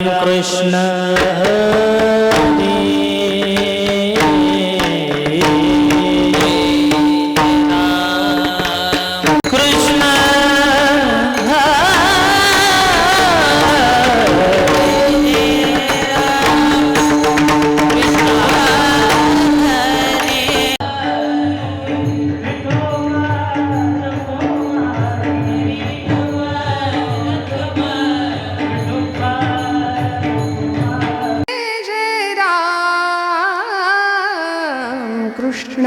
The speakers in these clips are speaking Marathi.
कृष्ण कृष्ण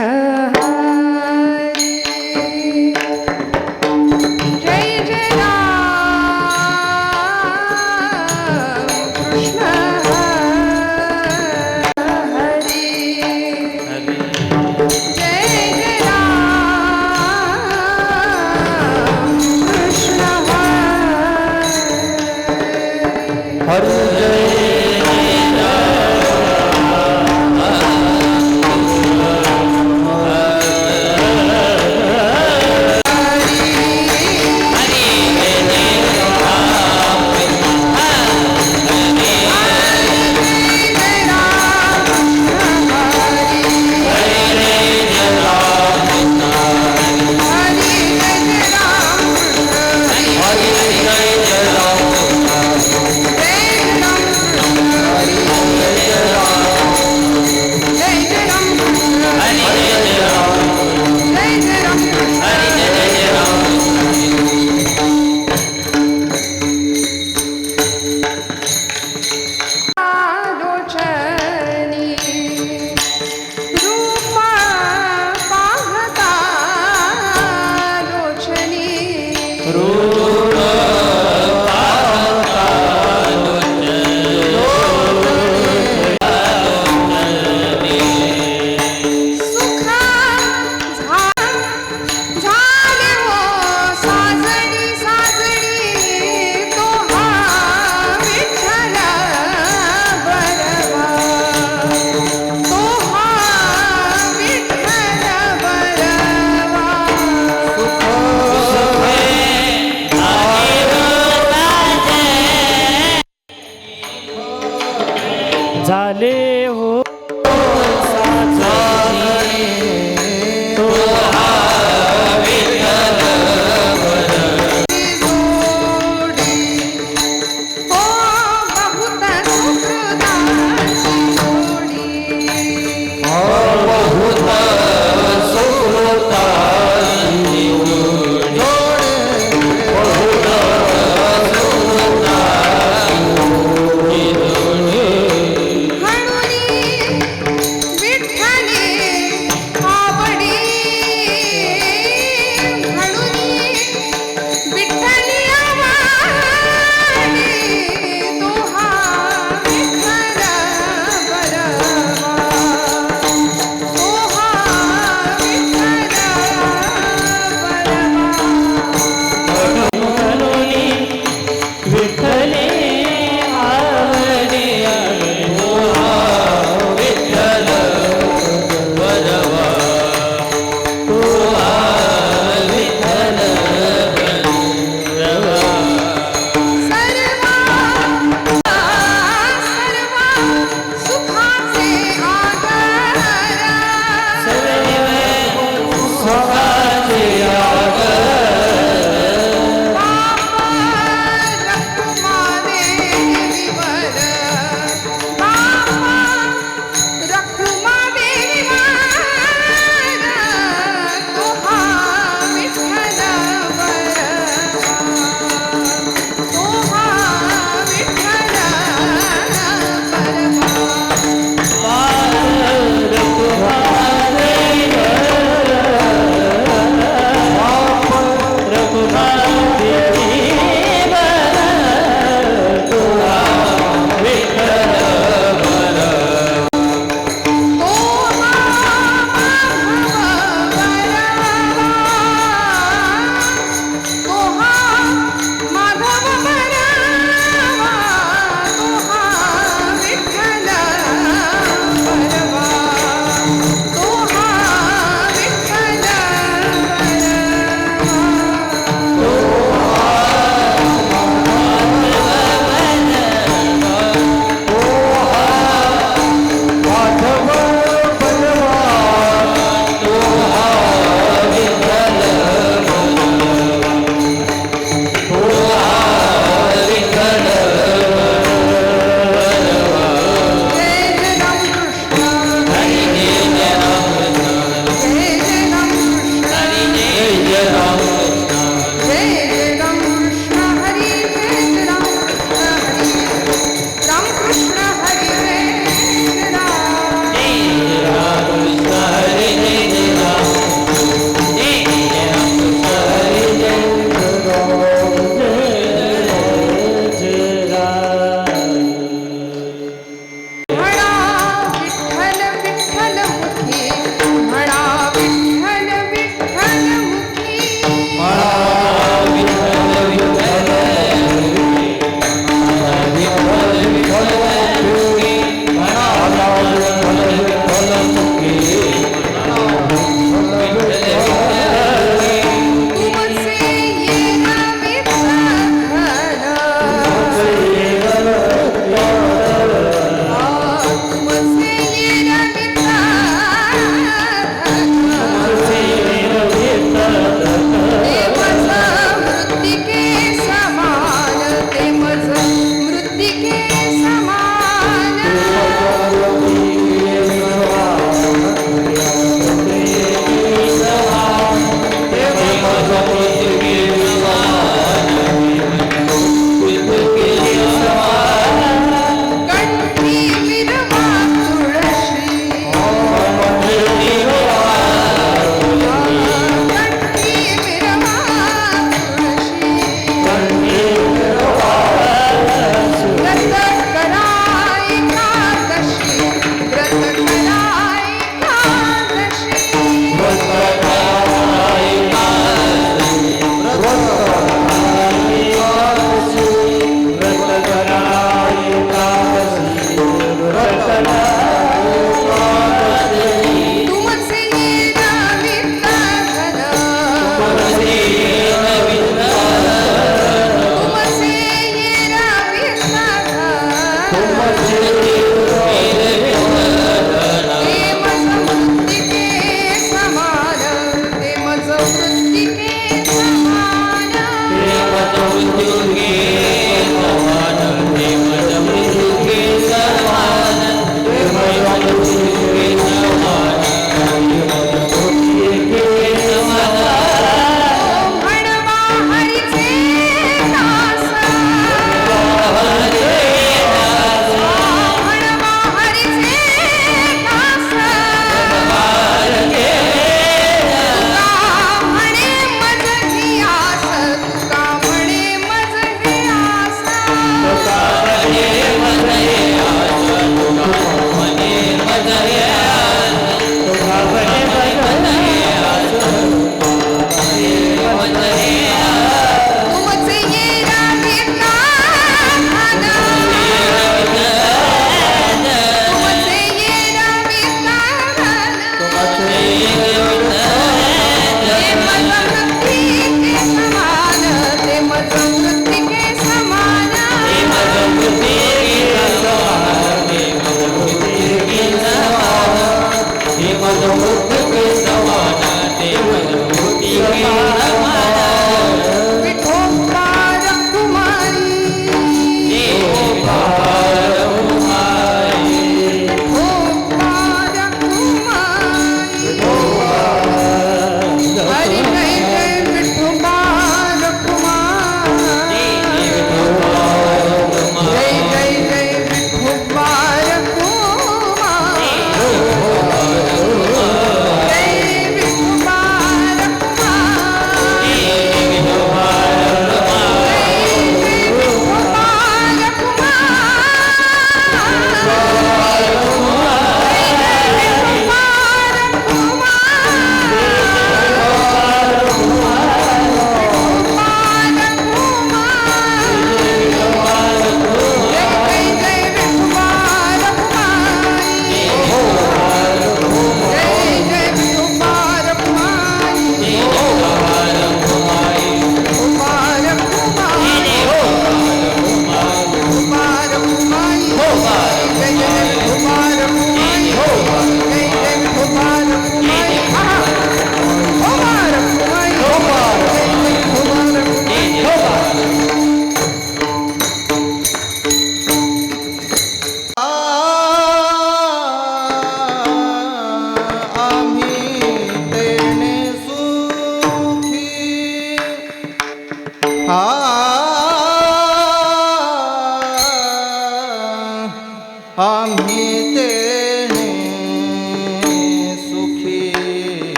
झाले हो हनुनी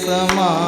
समान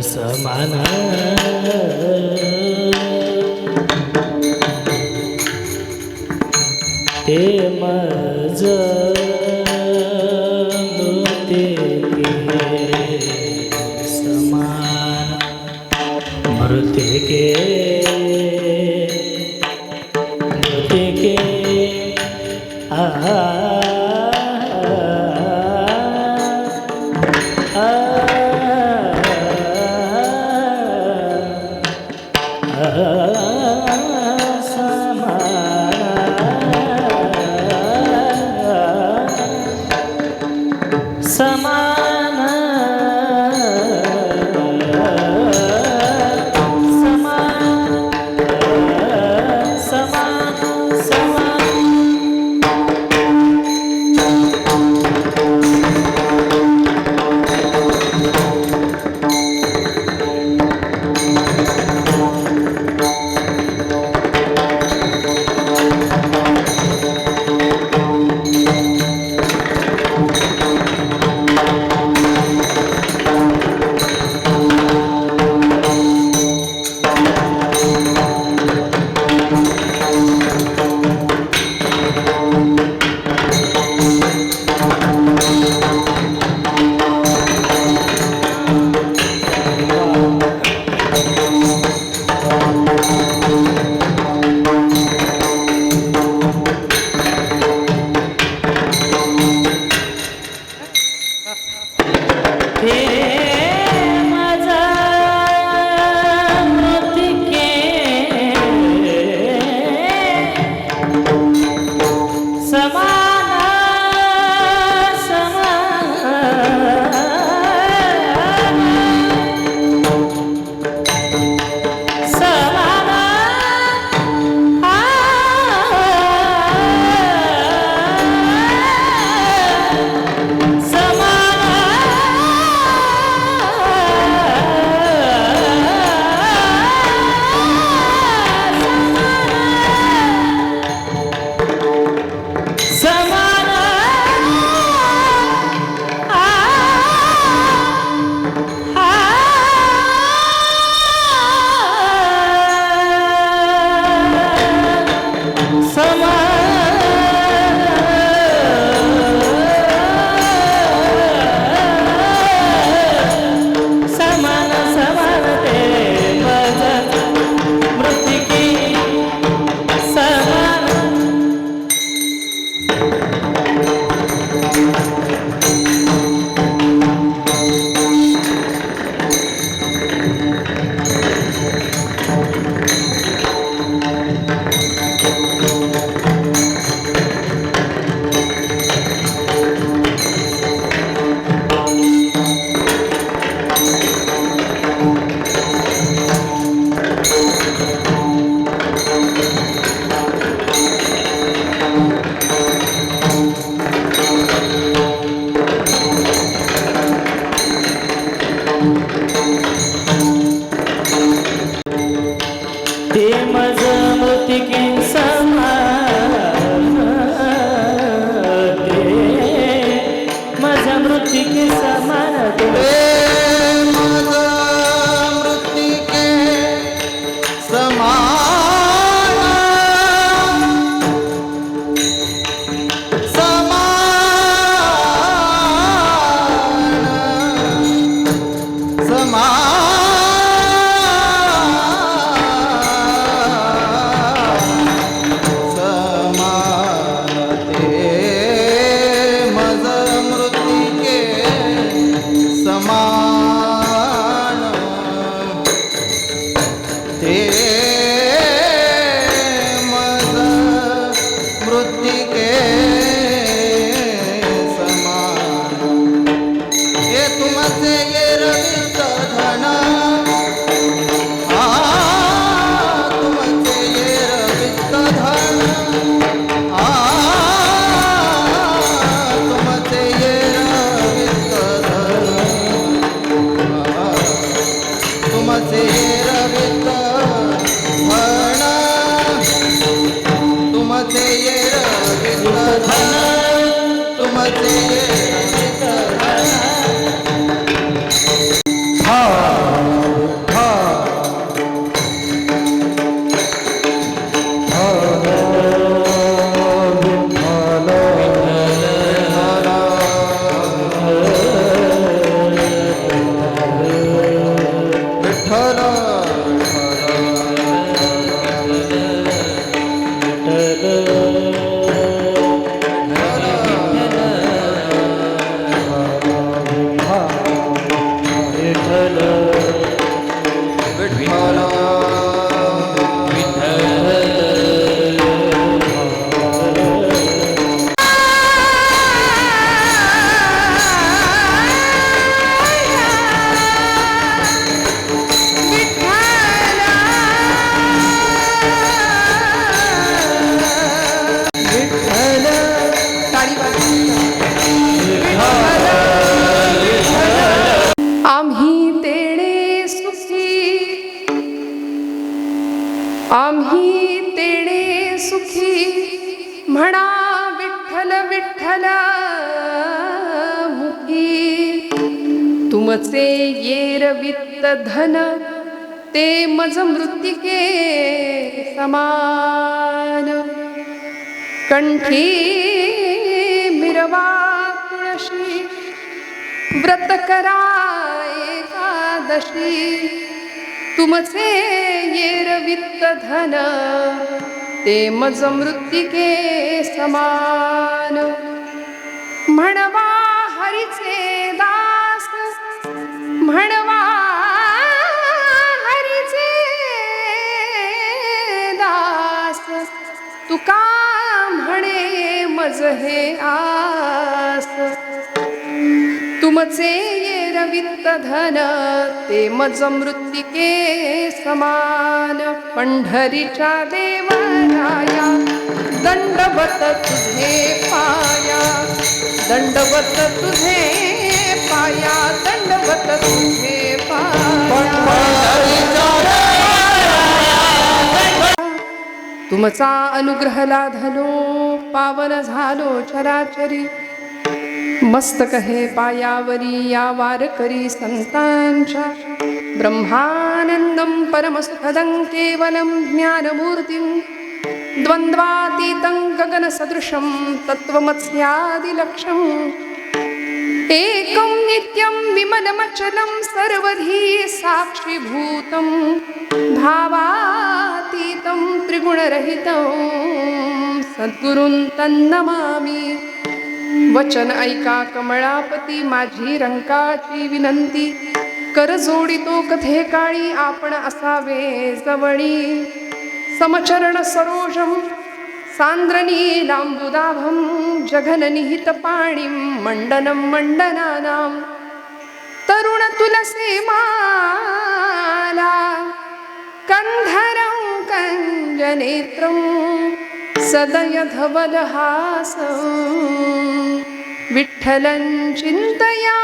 समान ते मज समान मृत्य के समान ते मज मृतिके समान ते माझ्या मृतिके समान मज मृत्तिके समान समान समान आम्ही तेणे सुखी म्हणा विठ्ठल विठ्ठल मुखी तुमचे येर वित्त धन ते मज मृत्तिके समान कंठी मिरवा तुळशी व्रत करा एकादशी तुमचे येर वित्त धन ते मज मृत्तिके समान म्हणवा हरीचे दास म्हणवा हरीचे दास तुका म्हणे मज हे आस तुमचे येर वित्त धन ते मज मृत्तिके समान पंढरीच्या देवराया दंडवत तुझे पाया दंडवत तुझे पाया दंडवत तुझे पाया तुमचा अनुग्रह लाधलो पावन झालो चराचरी मस्तक हे पायावरी या वारकरी संतांच्या ब्रह्मानंदं परमसुखदं केवलं ज्ञानमूर्तिं द्वन्द्वातीतं गगनसदृशं तत्त्वमस्यादिलक्ष्यम् एकं नित्यं विमलमचलं सर्वधी साक्षीभूतं भावातीतं त्रिगुणरहितं सद्गुरुं तन्नमामि वचन ऐका कमळापती माझी रंकाची विनंती कर जोडितो कथे काळी आपण असावे जवळी समचरण सरोजम सांद्रनीलांबुदाभं जघननिहित पाणिं मंडनं मंडनानां तरुण तुलसी माला कंधरं कंजनेत्रं सदय धवलहासं विठ्ठलं चिन्तया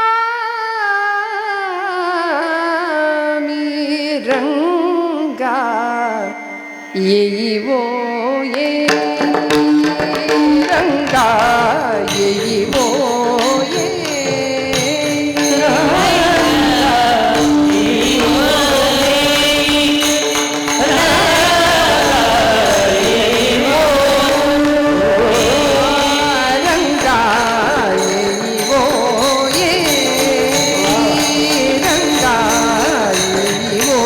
येईवो ये रंगा येईवो ये रंगा येईवो ये रंगा येईवो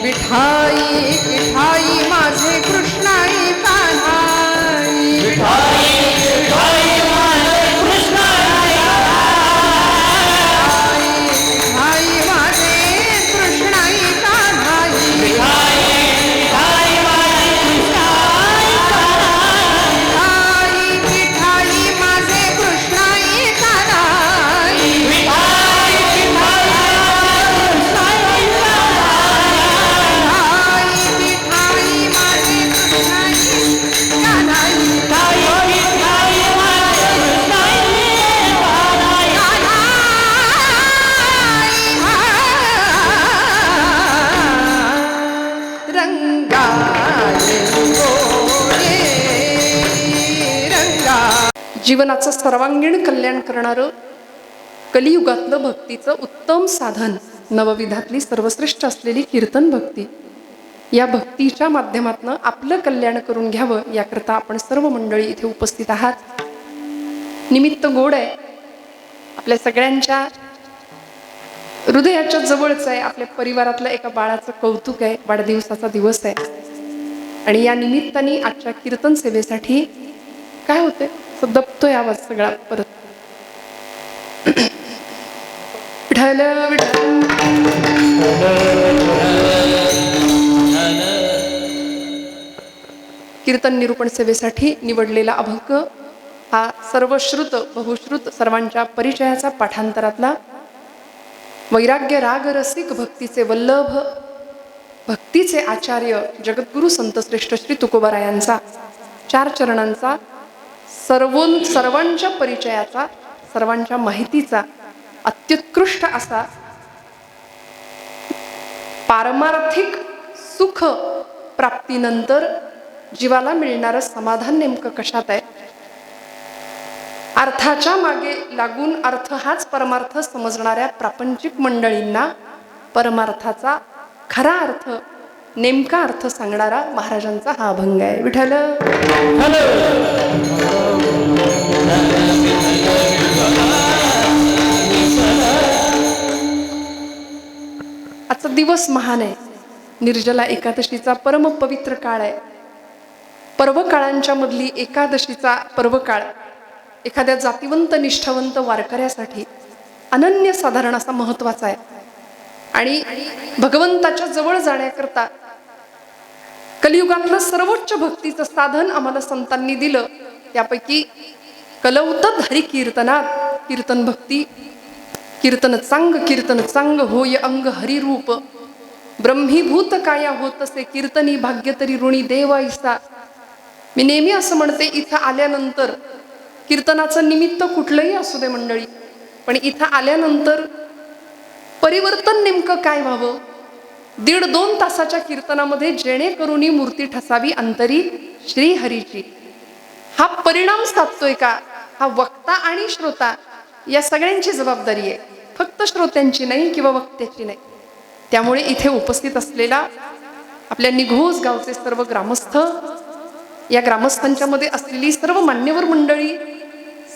विठाई विठाई माझे कृष्णाई कान्हाई विठाई माझे कृष्णाई कान्हाई विठाई माझे कृष्णाई कान्हाई विठाई माझे कृष्णाई रंगा जीवनाचं सर्वांगीण कल्याण करणारं कलियुगातलं भक्तीचं उत्तम साधन नवविधातली सर्वश्रेष्ठ असलेली कीर्तन भक्ती. या भक्तीच्या माध्यमातून आपलं कल्याण करून घ्यावं याकरता आपण सर्व मंडळी इथे उपस्थित आहात. निमित्त गोड आहे, आपल्या सगळ्यांच्या हृदयाच्या जवळच आहे. आपल्या परिवारातलं एका बाळाचं कौतुक आहे, वाढदिवसाचा दिवस आहे. आणि या निमित्ताने आजच्या कीर्तन सेवेसाठी काय होते, दबतोय आवाज सगळा परत. विठ्ठल विठ्ठल कीर्तन निरूपण सेवेसाठी निवडलेला अभंग हा सर्वश्रुत बहुश्रुत सर्वांच्या परिचयाचा पाठांतरातला वैराग्य राग रसिक भक्तीचे वल्लभ भक्तीचे आचार्य जगद्गुरु संतश्रेष्ठ श्री तुकोबारायांचा 4 चरणांचा सर्वांच्या परिचयाचा सर्वांच्या माहितीचा अत्युत्कृष्ट असा पारमार्थिक सुख प्राप्तीनंतर जीवाला मिळणारं समाधान नेमकं कशात आहे, अर्थाच्या मागे लागून अर्थ हाच परमार्थ समजणाऱ्या प्रापंचिक मंडळींना परमार्थाचा खरा अर्थ नेमका अर्थ सांगणारा महाराजांचा हा अभंग आहे. विठ्ठल आजचा दिवस महान आहे. निर्जला एकादशीचा परम पवित्र काळ आहे. पर्वकाळांच्या मधली एकादशीचा पर्वकाळ एखाद्या जातिवंत निष्ठावंत वारकऱ्यासाठी अनन्यसाधारण असा महत्वाचा आहे. आणि भगवंताच्या जवळ जाण्याकरता कलियुगातलं सर्वोच्च भक्तीचं साधन आम्हाला संतांनी दिलं. त्यापैकी कलौतद हरी कीर्तनात कीर्तन भक्ती कीर्तन चांग होय अंग हरिरूप ब्रह्मीभूत काया होतसे कीर्तनी भाग्य तरी ऋणी देव ऐसा. मी नेहमी असं म्हणते, इथं आल्यानंतर कीर्तनाचं निमित्त कुठलंही असू दे मंडळी, पण इथं आल्यानंतर परिवर्तन नेमकं काय व्हावं, 1.5-2 तासाच्या कीर्तनामध्ये जेणेकरून मूर्ती ठसावी अंतरी श्रीहरीची, हा परिणाम साधतोय का, हा वक्ता आणि श्रोता या सगळ्यांची जबाबदारी आहे, फक्त श्रोत्यांची नाही किंवा वक्त्याची नाही. त्यामुळे इथे उपस्थित असलेला आपल्या निघोज गावचे सर्व ग्रामस्थ, या ग्रामस्थांच्या मध्ये असलेली सर्व मान्यवर मंडळी,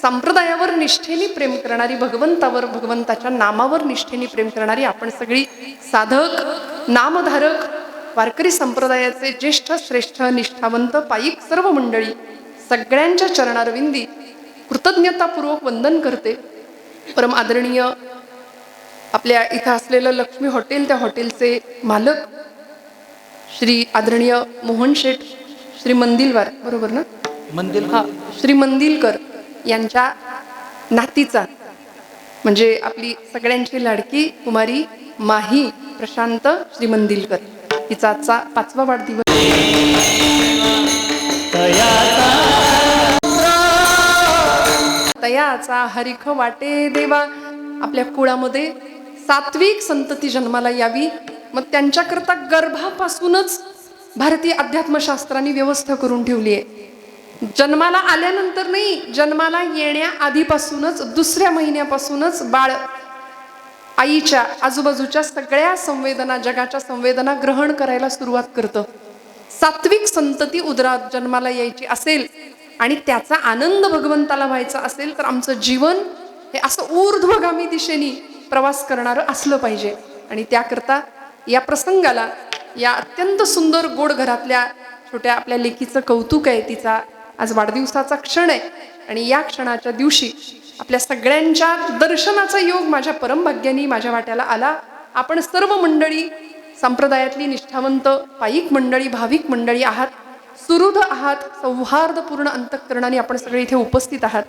संप्रदायावर निष्ठेने प्रेम करणारी, भगवंतावर भगवंताच्या नामावर निष्ठेने प्रेम करणारी आपण सगळी साधक नामधारक वारकरी संप्रदायाचे ज्येष्ठ श्रेष्ठ निष्ठावंत पायिक सर्व मंडळी, सगळ्यांच्या चरणारविंदी कृतज्ञतापूर्वक वंदन करते. परम आदरणीय आपल्या इथं असलेलं लक्ष्मी हॉटेल, त्या हॉटेलचे मालक श्री आदरणीय मोहन शेठ श्री मंदिलवार, बरोबर ना, हा, श्री मंदिलकर यांच्या नातीचा म्हणजे आपली सगळ्यांची लाडकी कुमारी माही प्रशांत श्री मंदिलकर, तिचा आजचा 5वा वाढदिवस. तयाचा हरिख वाटे देवा. आपल्या कुळामध्ये सात्विक संतती जन्माला यावी. मग त्यांच्याकरता गर्भापासूनच भारतीय अध्यात्मशास्त्रांनी व्यवस्था करून ठेवली आहे. जन्माला आल्यानंतर नाही, जन्माला येण्या आधीपासूनच, दुसऱ्या महिन्यापासूनच बाळ आईच्या आजूबाजूच्या सगळ्या संवेदना, जगाच्या संवेदना ग्रहण करायला सुरुवात करतं. सात्विक संतती उदरात जन्माला यायची असेल आणि त्याचा आनंद भगवंताला व्हायचा असेल तर आमचं जीवन हे असं ऊर्ध्वगामी दिशेने प्रवास करणारं असलं पाहिजे. आणि त्याकरता या प्रसंगाला, या अत्यंत सुंदर गोड घरातल्या छोट्या आपल्या लेकीचं कौतुक आहे. तिचा आज वाढदिवसाचा क्षण आहे आणि या क्षणाच्या दिवशी आपल्या सगळ्यांच्या दर्शनाचा योग माझ्या परमभाग्यानी माझ्या वाट्याला आला. आपण सर्व मंडळी संप्रदायातली निष्ठावंत पायिक मंडळी, भाविक मंडळी आहात, सुहृद आहात, सौहार्दपूर्ण अंतःकरणाने आपण सगळे इथे उपस्थित आहात.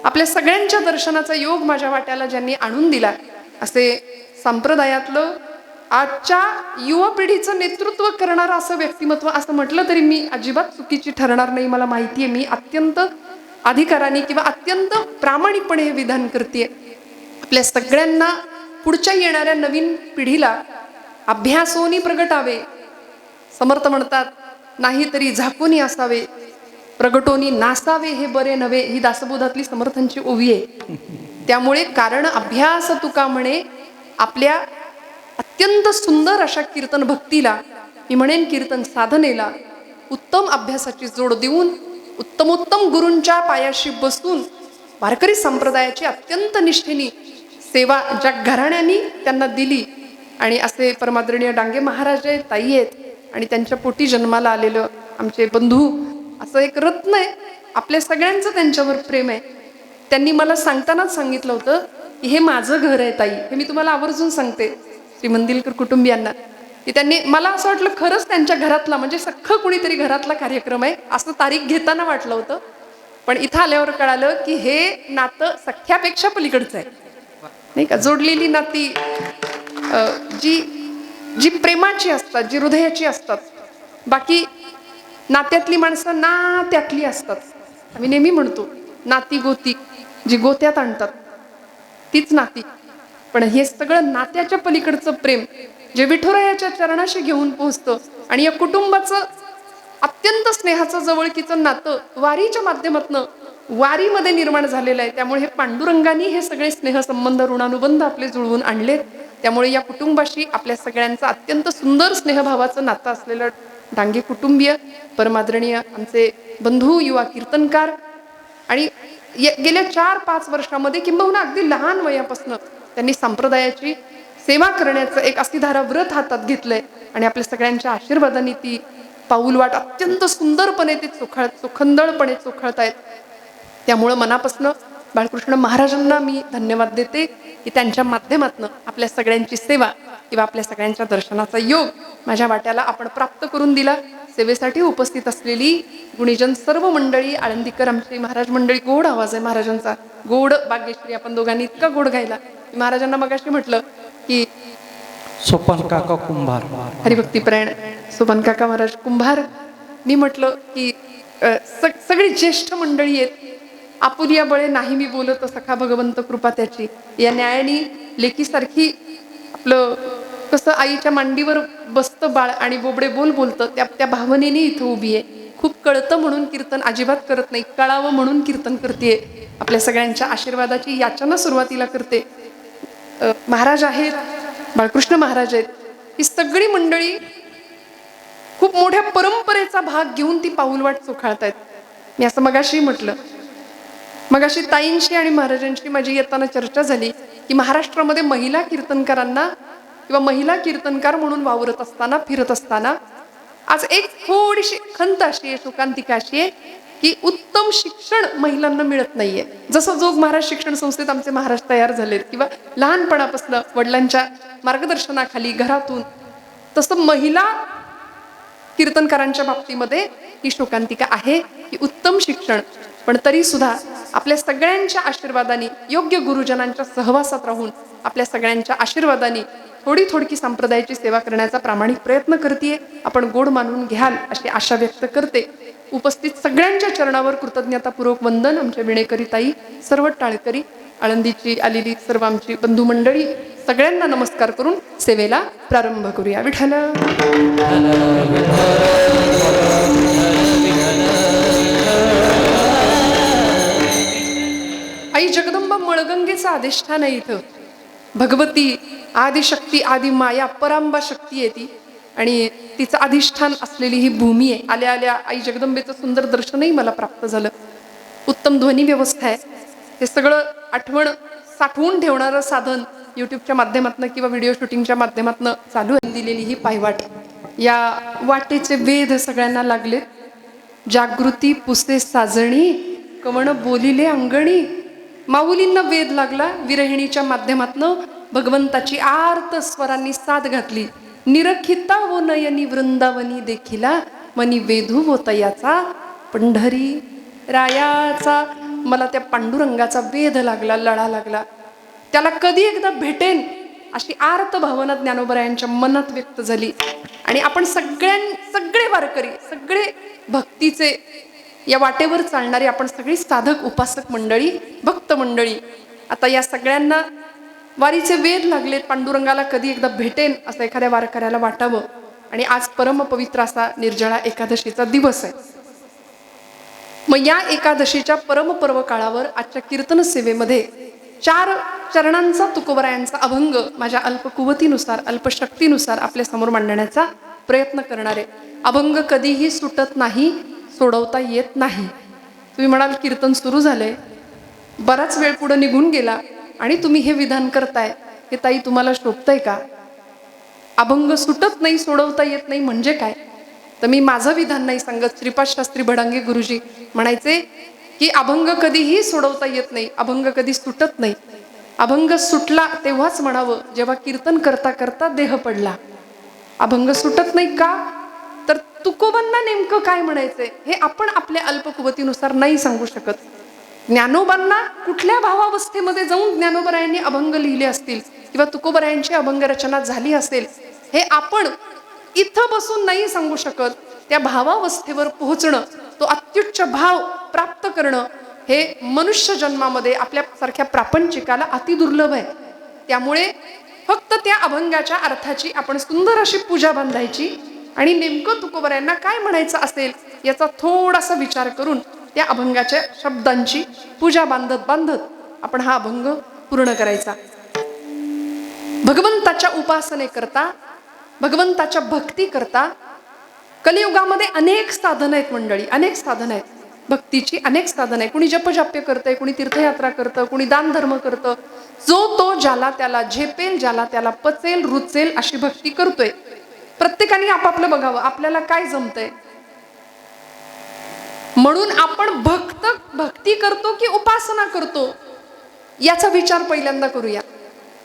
आपल्या सगळ्यांच्या दर्शनाचा योग माझ्या वाट्याला ज्यांनी आणून दिला, असे संप्रदायातलं आजच्या युवा पिढीचं नेतृत्व करणारं असं व्यक्तिमत्व असं म्हटलं तरी मी अजिबात चुकीची ठरणार नाही. मला माहिती आहे मी अत्यंत अधिकाराने किंवा अत्यंत प्रामाणिकपणे हे विधान करते. आपल्या सगळ्यांना पुढच्या येणाऱ्या नवीन पिढीला अभ्यासोनी प्रगटावे. समर्थ म्हणतात, नाहीतरी झाकोनी असावे, प्रगटोनी नासावे हे बरे नव्हे. ही दासबोधातली समर्थांची ओवी आहे. त्यामुळे कारण अभ्यास तुका म्हणे, आपल्या अत्यंत सुंदर अशा कीर्तन भक्तीला, मी म्हणेन कीर्तन साधनेला उत्तम अभ्यासाची जोड देऊन, उत्तमोत्तम गुरूंच्या पायाशी बसून वारकरी संप्रदायाची अत्यंत निष्ठेने सेवा ज्या घराण्यांनी त्यांना दिली, आणि असे परमादरणीय डांगे महाराज आहेत, ताई आहेत, आणि त्यांच्या पोटी जन्माला आलेलं आमचे बंधू, असं एक रत्न आहे. आपल्या सगळ्यांचं त्यांच्यावर प्रेम आहे. त्यांनी मला सांगतानाच सांगितलं होतं की हे माझं घर आहे ताई. हे मी तुम्हाला आवर्जून सांगते श्री मंदिलकर कुटुंबियांना, की त्यांनी, मला असं वाटलं खरंच त्यांच्या घरातला म्हणजे सख्खं कुणीतरी घरातला कार्यक्रम आहे असं तारीख घेताना वाटलं होतं. पण इथं आल्यावर कळालं की हे नातं सख्यापेक्षा पलीकडचं आहे, नाही का. जोडलेली नाती जी प्रेमाची असतात, जी हृदयाची असतात. बाकी नात्यातली माणसं नात्यातली असतात. आम्ही नेहमी म्हणतो नाती गोती, जी गोत्यात आणतात तीच नाती. पण हे सगळं नात्याच्या पलीकडचं प्रेम जे विठुरायाच्या चरणाशी घेऊन पोहोचतं, आणि या कुटुंबाचं अत्यंत स्नेहाचं जवळकीचं नातं वारीच्या माध्यमातून वारीमध्ये निर्माण झालेलं आहे. त्यामुळे हे पांडुरंगानी हे सगळे स्नेहसंबंध, ऋणानुबंध आपले जुळवून आणलेत. त्यामुळे या कुटुंबाशी आपल्या सगळ्यांचं अत्यंत सुंदर स्नेहभावाचं नातं असलेलं डांगे कुटुंबीय, परमादरणीय आमचे बंधू, युवा कीर्तनकार, आणि गेल्या 4-5 वर्षामध्ये किंबहुना अगदी लहान वयापासून त्यांनी संप्रदायाची सेवा करण्याचं एक असिधारा व्रत हातात घेतलंय. आणि आपल्या सगळ्यांच्या आशीर्वादाने ती पाऊलवाट अत्यंत सुंदरपणे ते चोखंदळपणे चोखळतायत. त्यामुळं मनापासून बाळकृष्ण महाराजांना मी धन्यवाद देते की त्यांच्या माध्यमातून आपल्या सगळ्यांची सेवा किंवा आपल्या सगळ्यांच्या दर्शनाचा योग माझ्या वाट्याला आपण प्राप्त करून दिला. सेवेसाठी उपस्थित असलेली गुणीजन सर्व मंडळी, आळंदीकर आमची महाराज मंडळी, गोड आवाज आहे महाराजांचा, गोड बागेश्री. आपण दोघांनी इतका गोड गायला. महाराजांना मगाशी म्हटलं की सोपान काका कुंभार, हरिभक्तीपरायण सोपान काका महाराज कुंभार. मी म्हटलं की सगळी ज्येष्ठ मंडळी आहेत. आपुलिया बळे नाही मी बोलत, सखा भगवंत कृपा त्याची. या न्यायाने लेकीसारखी आपलं कसं आईच्या मांडीवर बसतं बाळ आणि बोबडे बोल बोलतं, त्या भावनेने इथं उभी आहे. खूप कळतं म्हणून कीर्तन अजिबात करत नाही, कळावं म्हणून कीर्तन करते. आपल्या सगळ्यांच्या आशीर्वादाची याचना सुरुवातीला करते. महाराज आहेत, बाळकृष्ण महाराज आहेत, ही सगळी मंडळी खूप मोठ्या परंपरेचा भाग घेऊन ती पाऊलवाट चोखाळतायत. मी असं मगाशी म्हटलं, मगाशी ताईंशी आणि महाराजांशी माझी येताना चर्चा झाली की महाराष्ट्रामध्ये महिला कीर्तनकारांना किंवा महिला कीर्तनकार म्हणून वावरत असताना, फिरत असताना आज एक थोडीशी खंत अशी आहे, शोकांतिका अशी आहे की उत्तम शिक्षण महिलांना मिळत नाहीये. जसं जोग महाराज शिक्षण संस्थेत आमचे महाराज तयार झालेत किंवा लहानपणापासून वडिलांच्या मार्गदर्शनाखाली घरातून, तसं महिला कीर्तनकारांच्या बाबतीमध्ये ही शोकांतिका आहे की उत्तम शिक्षण, पण तरी सुद्धा आपल्या सगळ्यांच्या आशीर्वादाने, योग्य गुरुजनांच्या सहवासात राहून आपल्या सगळ्यांच्या आशीर्वादाने थोडी संप्रदायाची सेवा करण्याचा प्रामाणिक प्रयत्न करते. आपण गोड मानून घ्याल अशी आशा व्यक्त करते. उपस्थित सगळ्यांच्या चरणावर कृतज्ञतापूर्वक वंदन. आमच्या विणेकरी ताई, सर्व टाळकरी, आळंदीची आलेली सर्व आमची बंधू मंडळी, सगळ्यांना नमस्कार करून सेवेला प्रारंभ करूया. विठ्ठल आई जगदंबा मळगंगेचा अधिष्ठान आहे इथं. भगवती आदिशक्ती, आदि माया, परांबा शक्ती आहे ती आणि तिचं अधिष्ठान असलेली ही भूमी आहे. आल्या आल्या आई जगदंबेचं सुंदर दर्शनही मला प्राप्त झालं. उत्तम ध्वनी व्यवस्था आहे. हे सगळं आठवण साठवून ठेवणारं साधन यूट्यूबच्या माध्यमातून किंवा व्हिडिओ शूटिंगच्या माध्यमातून चालू आहे. दिलेली ही पायवाट, या वाटेचे वेध सगळ्यांना लागलेत. जागृती पुसे साजणी, कवण बोलिले अंगणी. माऊलींना वेध लागला. विरहिणीच्या माध्यमातून भगवंताची आर्त स्वरांनी साथ घातली. निरखिता वो नयनी वृंदावनी देखिला, मनी वेधू वो तयाचा पंढरी रायाचा. मला त्या पांडुरंगाचा वेध लागला, लढा लागला. त्याला कधी एकदा भेटेन अशी आर्त भावना ज्ञानोबरायांच्या मनात व्यक्त झाली. आणि आपण सगळे वारकरी, सगळे भक्तीचे या वाटेवर चालणारे आपण सगळी साधक, उपासक मंडळी, भक्त मंडळी, आता या सगळ्यांना वारीचे वेध लागलेत. पांडुरंगाला कधी एकदा भेटेन असं एखाद्या वारकऱ्याला वाटावं. आणि आज परमपवित्र असा निर्जळा एकादशीचा दिवस आहे. मग या एकादशीच्या परमपर्व काळावर आजच्या कीर्तन सेवेमध्ये 4 चरणांचा तुकोबरायांचा अभंग माझ्या अल्पकुवतीनुसार, अल्पशक्तीनुसार आपल्या समोर मांडण्याचा प्रयत्न करणार आहे. अभंग कधीही सुटत नाही, सोडवता येत नाही. तुम्ही म्हणाल कीर्तन सुरू झालंय, बराच वेळ पुढे निघून गेला आणि तुम्ही हे विधान करताय, हे ताई तुम्हाला शोभतंय का? अभंग सुटत नाही, सोडवता येत नाही म्हणजे काय? तर मी माझं विधान नाही सांगत. श्रीपाद शास्त्री भडांगे गुरुजी म्हणायचे की अभंग कधीही सोडवता येत नाही, अभंग कधी सुटत नाही. अभंग सुटला तेव्हाच म्हणावं जेव्हा कीर्तन करता करता देह पडला. अभंग सुटत नाही का? तर तुकोबांना नेमकं काय म्हणायचंय हे आपण आपल्या अल्पकुवतीनुसार नाही सांगू शकत. ज्ञानोबांना कुठल्या भावावस्थेमध्ये जाऊन ज्ञानोबरायांनी अभंग लिहिले असतील किंवा तुकोबरायांची अभंग रचना झाली असेल हे आपण इथं बसून नाही सांगू शकत. त्या भावावस्थेवर पोहोचणं, तो अत्युच्च भाव प्राप्त करणं हे मनुष्य जन्मामध्ये आपल्यासारख्या प्रापंचिकाला अतिदुर्लभ आहे. त्यामुळे फक्त त्या अभंगाच्या अर्थाची आपण सुंदर अशी पूजा बांधायची आणि नेमकं तुकोबरायांना काय म्हणायचं असेल याचा थोडासा विचार करून त्या अभंगाच्या शब्दांची पूजा बांधत बांधत आपण हा अभंग पूर्ण करायचा. भगवंताच्या उपासने करता, भगवंताच्या भक्ती करता कलियुगामध्ये अनेक साधन आहेत मंडळी, अनेक साधन आहेत. भक्तीची अनेक साधन आहे. कुणी जपजाप्य करतंय, कुणी तीर्थयात्रा करतं, कुणी दान धर्म करतं. जो तो ज्याला त्याला झेपेल, ज्याला त्याला पचेल, रुचेल अशी भक्ती करतोय. प्रत्येकाने आपापलं बघावं, आपल्याला काय जमतंय. म्हणून आपण भक्ती करतो की उपासना करतो याचा विचार पहिल्यांदा करूया.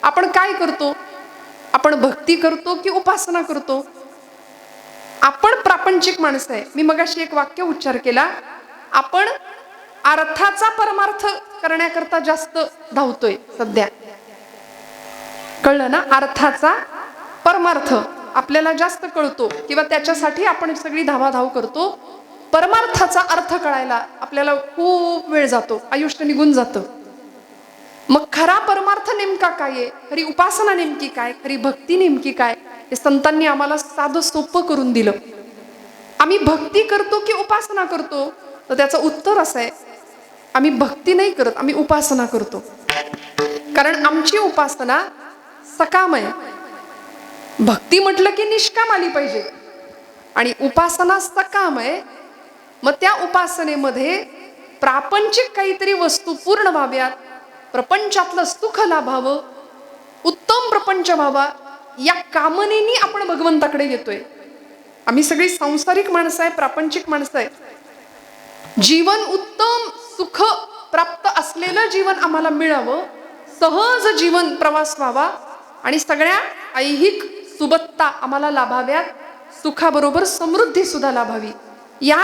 आपण काय करतो? आपण भक्ती करतो की उपासना करतो? आपण प्रापंचिक माणसं आहे. मी मगाशी एक वाक्य उच्चार केला, आपण अर्थाचा परमार्थ करण्याकरता जास्त धावतोय सध्या. कळलं ना? अर्थाचा परमार्थ आपल्याला जास्त कळतो किंवा त्याच्यासाठी आपण सगळी धावाधाव करतो. परमार्थाचा अर्थ कळायला आपल्याला खूप वेळ जातो, आयुष्य निघून जातं. मग खरा परमार्थ नेमका काय आहे? खरी उपासना नेमकी काय? खरी भक्ती नेमकी काय? हे संतांनी आम्हाला साधं सोपं करून दिलं. आम्ही भक्ती करतो की उपासना करतो? तर त्याचं उत्तर असं आहे, आम्ही भक्ती नाही करत, आम्ही उपासना करतो. कारण आमची उपासना सकाम आहे. भक्ती म्हटलं की निष्काम आली पाहिजे आणि उपासना सकाम आहे. मग त्या उपासनेमध्ये प्रापंचिक काहीतरी वस्तू पूर्ण व्हाव्यात, प्रपंचातलं सुख लाभावं, उत्तम प्रपंच व्हावा, या कामनेनी आपण भगवंताकडे येतोय. आम्ही सगळी सांसारिक माणसं आहे, प्रापंचिक माणसं आहे. जीवन उत्तम सुख प्राप्त असलेलं जीवन आम्हाला मिळावं, सहज जीवन प्रवास व्हावा आणि सगळ्या ऐहिक सुबत्ता आम्हाला लाभाव्यात, सुखाबरोबर समृद्धी सुद्धा लाभावी, या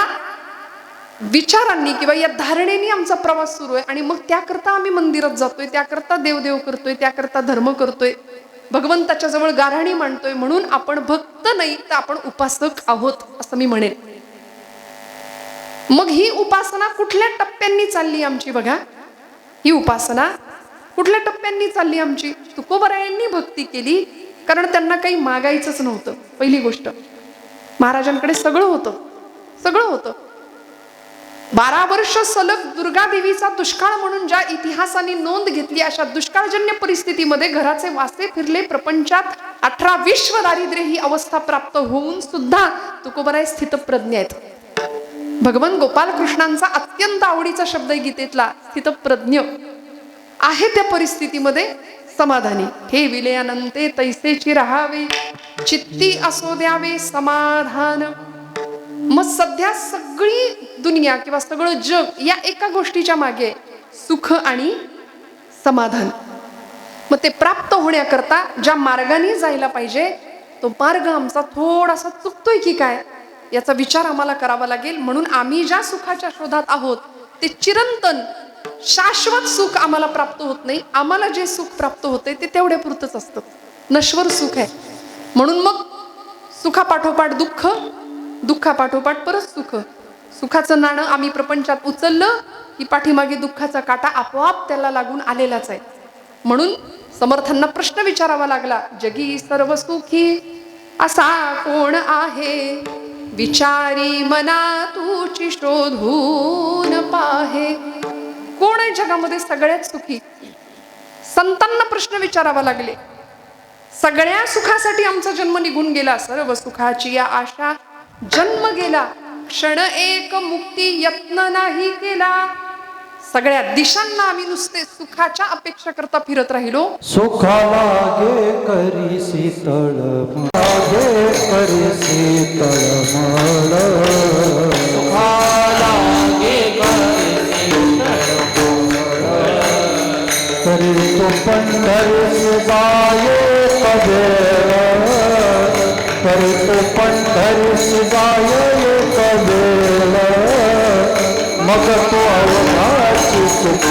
विचारांनी किंवा या धारणेने आमचा प्रवास सुरू आहे. आणि मग त्याकरता आम्ही मंदिरात जातोय, त्याकरता देवदेव करतोय, त्याकरता धर्म करतोय, भगवंताच्या जवळ गाऱ्हाणी मांडतोय. म्हणून आपण भक्त नाही तर आपण उपासक आहोत असं मी म्हणेन. मग ही उपासना कुठल्या टप्प्यांनी चालली आमची बघा. ही उपासना कुठल्या टप्प्यांनी चालली आमची. तुकोबरायांनी भक्ती केली कारण त्यांना काही मागायचंच नव्हतं. पहिली गोष्ट, महाराजांकडे सगळं होतं. 12 वर्ष सलग दुर्गा देवीचा दुष्काळ म्हणून ज्या इतिहासाने नोंद घेतली, अशा दुष्काळजन्य परिस्थितीमध्ये घराचे वासे फिरले, प्रपंचात 18 विश्व दारिद्र्य ही अवस्था प्राप्त होऊन सुद्धा तुकोबराय स्थितप्रज्ञ आहेत. भगवान गोपाल कृष्णांचा अत्यंत आवडीचा शब्द आहे गीतेतला, स्थितप्रज्ञ आहे. त्या परिस्थितीमध्ये समाधानी. हे विलयानंते तैसेची राहावे, चित्ती असो द्यावे समाधान. मग सध्या सगळी दुनिया किंवा सगळं जग या एका गोष्टीच्या मागे, सुख आणि समाधान. मग ते प्राप्त होण्याकरता ज्या मार्गाने जायला पाहिजे तो मार्ग आमचा थोडासा चुकतोय की काय याचा विचार आम्हाला करावा लागेल. म्हणून आम्ही ज्या सुखाच्या शोधात आहोत ते चिरंतन शाश्वत सुख आम्हाला प्राप्त होत नाही. आम्हाला जे सुख प्राप्त होते ते तेवढ्या पुरतच असतं, नश्वर सुख आहे. म्हणून मग सुखापाठोपाठ दुःख, दुःखापाठोपाठ परत सुख. सुखाचं नाणं आम्ही प्रपंचात उचललं की पाठीमागे दुःखाचा काटा आपोआप त्याला लागून आलेलाच आहे. म्हणून समर्थांना प्रश्न विचारावा लागला, जगी सर्व सुखी असा कोण आहे, विचारी मना तुची शोधून पाहे. कोण आहे जगामध्ये सगळ्यात सुखी. संतांना प्रश्न विचारावा लागले. सगळ्या सुखासाठी आमचा जन्म निघून गेला, सर्व सुखाची या आशा जन्म गेला, क्षण एक मुक्ती यत्न नाही केला. सगळ्या दिशांना आम्ही नुसते सुखाच्या अपेक्षा करता फिरत राहिलो. सुखाला गे करी शीतळ गे करी शीतळ मळ, सुखाला गे करी तो पंढरी जाये कबेळ, करी तो पंढरी जाये कबेळ, मग तो अवघाची सुख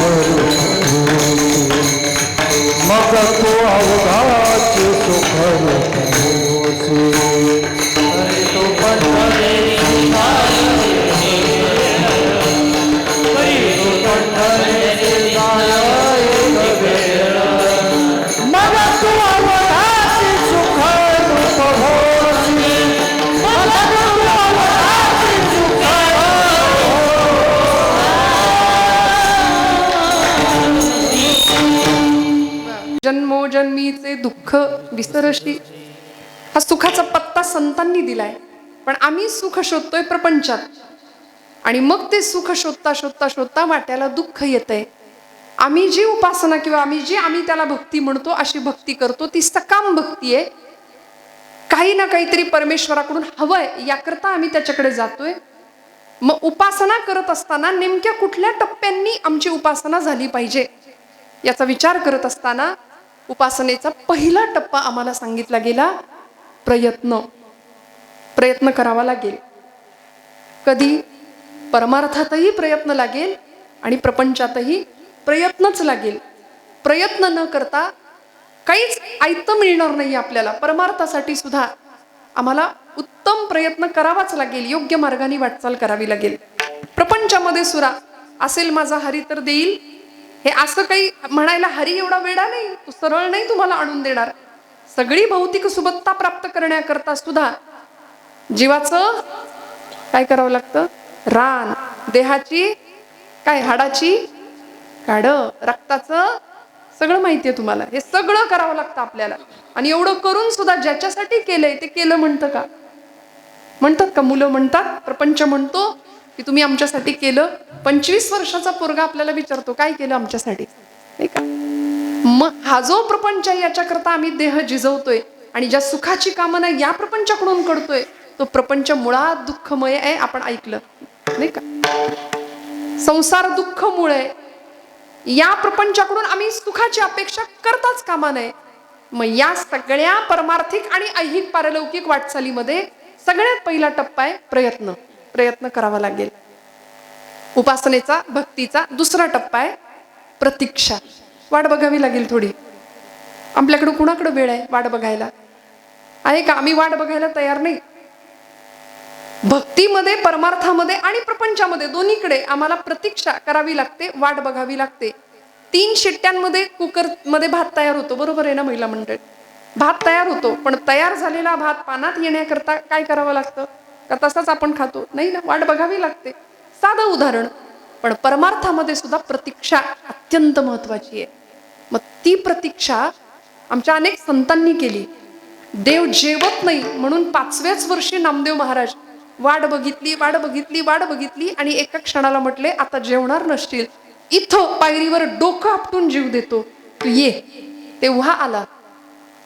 मग तो अवघाची सुख करी तो पंढरी जन्मोजन्मीचे दुःख विसरशी. हा सुखाचा पत्ता संतांनी दिलाय. पण आम्ही सुख शोधतोय प्रपंचात आणि मग ते सुख शोधता शोधता शोधता वाट्याला दुःख येतंय. आम्ही जी उपासना किंवा आम्ही त्याला भक्ती म्हणतो अशी भक्ती करतो ती सकाम भक्ती आहे. काही ना काहीतरी परमेश्वराकडून हवंय याकरता आम्ही त्याच्याकडे जातोय. मग उपासना करत असताना नेमक्या कुठल्या टप्प्यांनी आमची उपासना झाली पाहिजे याचा विचार करत असताना उपासनेचा पहिला टप्पा आम्हाला सांगितला गेला, प्रयत्न करावा लागेल. कधी परमार्थातही प्रयत्न लागेल आणि प्रपंचातही प्रयत्नच लागेल. प्रयत्न न करता काहीच आयतं मिळणार नाही आपल्याला. परमार्थासाठी सुद्धा आम्हाला उत्तम प्रयत्न करावाच लागेल, योग्य मार्गाने वाटचाल करावी लागेल. प्रपंचामध्ये सुरा असेल माझा हरी तर देईल, हे असं काही म्हणायला हरी एवढा वेडा नाही, तो सरळ नाही तुम्हाला आणून देणार. सगळी भौतिक सुबत्ता प्राप्त करण्याकरता सुद्धा जीवाचं काय करावं लागतं, रान, देहाची काय हाडाची काढ, रक्ताचं सगळं माहितीये तुम्हाला. हे सगळं करावं लागतं आपल्याला. आणि एवढं करून सुद्धा ज्याच्यासाठी केलंय ते केलं म्हणतं का? म्हणतात का? मुलं म्हणतात, प्रपंच म्हणतो की तुम्ही आमच्यासाठी केलं. 25 वर्षाचा पोरगा आपल्याला विचारतो काय केलं आमच्यासाठी, नाही का? मग हा जो प्रपंच आहे याच्याकरता आम्ही देह झिजवतोय आणि ज्या सुखाची कामना या प्रपंचाकडून करतोय तो प्रपंच मुळात दुःखमय आहे. आपण ऐकलं नाही का? संसार दुःखमूळ आहे. या प्रपंचाकडून आम्ही सुखाची अपेक्षा करताच कामा नये. मग या सगळ्या परमार्थिक आणि ऐहिक पारलौकिक वाटचालीमध्ये सगळ्यात पहिला टप्पा आहे प्रयत्न करावा लागेल. उपासनेचा, भक्तीचा दुसरा टप्पा आहे प्रतीक्षा. वाट बघावी लागेल थोडी. आपल्याकडे कुणाकडे वेळ आहे वाट बघायला? आहे का? आम्ही वाट बघायला तयार नाही. भक्तीमध्ये, परमार्थामध्ये आणि प्रपंचामध्ये दोन्हीकडे आम्हाला प्रतीक्षा करावी लागते, वाट बघावी लागते. 3 शिट्ट्यांमध्ये कुकरमध्ये भात तयार होतो, बरोबर आहे ना महिला मंडळी? भात तयार होतो, पण तयार झालेला भात पानात येण्याकरता काय करावं लागतं? का तसाच आपण खातो? नाही ना, वाट बघावी लागते. साधं उदाहरण. पण परमार्थामध्ये सुद्धा प्रतीक्षा अत्यंत महत्वाची आहे. मग ती प्रतीक्षा आमच्या अनेक संतांनी केली. देव जेवत नाही म्हणून 5व्याच वर्षी नामदेव महाराज वाट बघितली, वाट बघितली, वाट बघितली आणि एका क्षणाला म्हटले, आता जेवणार नसतील, इथं पायरीवर डोकं आपटून जीव देतो, तू ये. तेव्हा आला,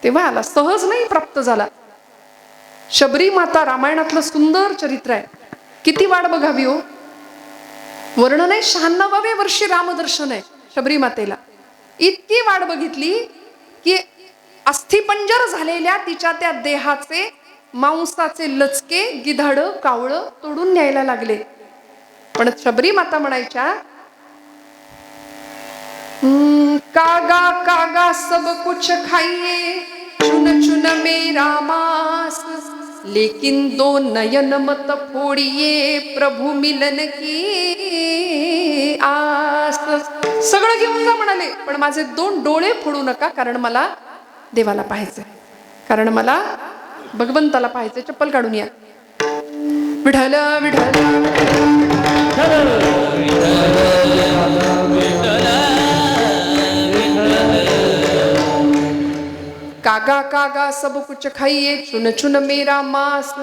तेव्हा आला, सहज नाही प्राप्त झाला. शबरी माता रामायणातलं सुंदर चरित्र आहे. किती वाट बघावी हो. वर्णन आहे 96व्या वर्षी रामदर्शन आहे शबरी मातेला. इतकी वाट बघितली की अस्थिपंजर झालेल्या तिच्या त्या देहाचे मांसाचे लचके गिधाड कावळं तोडून न्यायला लागले. पण शबरी माता म्हणायच्या, कागा कागा सब कुछ खाइए, चुन चुन मेरा मांस, लेकिन 2 नयन मत फोड़िए, प्रभु मिलन की आस. सगळं घेऊन जा म्हणाले, पण माझे 2 डोळे फोडू नका, कारण मला देवाला पाहायचंय, कारण मला भगवंताला पाहायचंय. चप्पल काढून या. विठ्ठल विठ्ठल कागा कागा सब कुछ खाइए, चुन चुन मेरा मांस,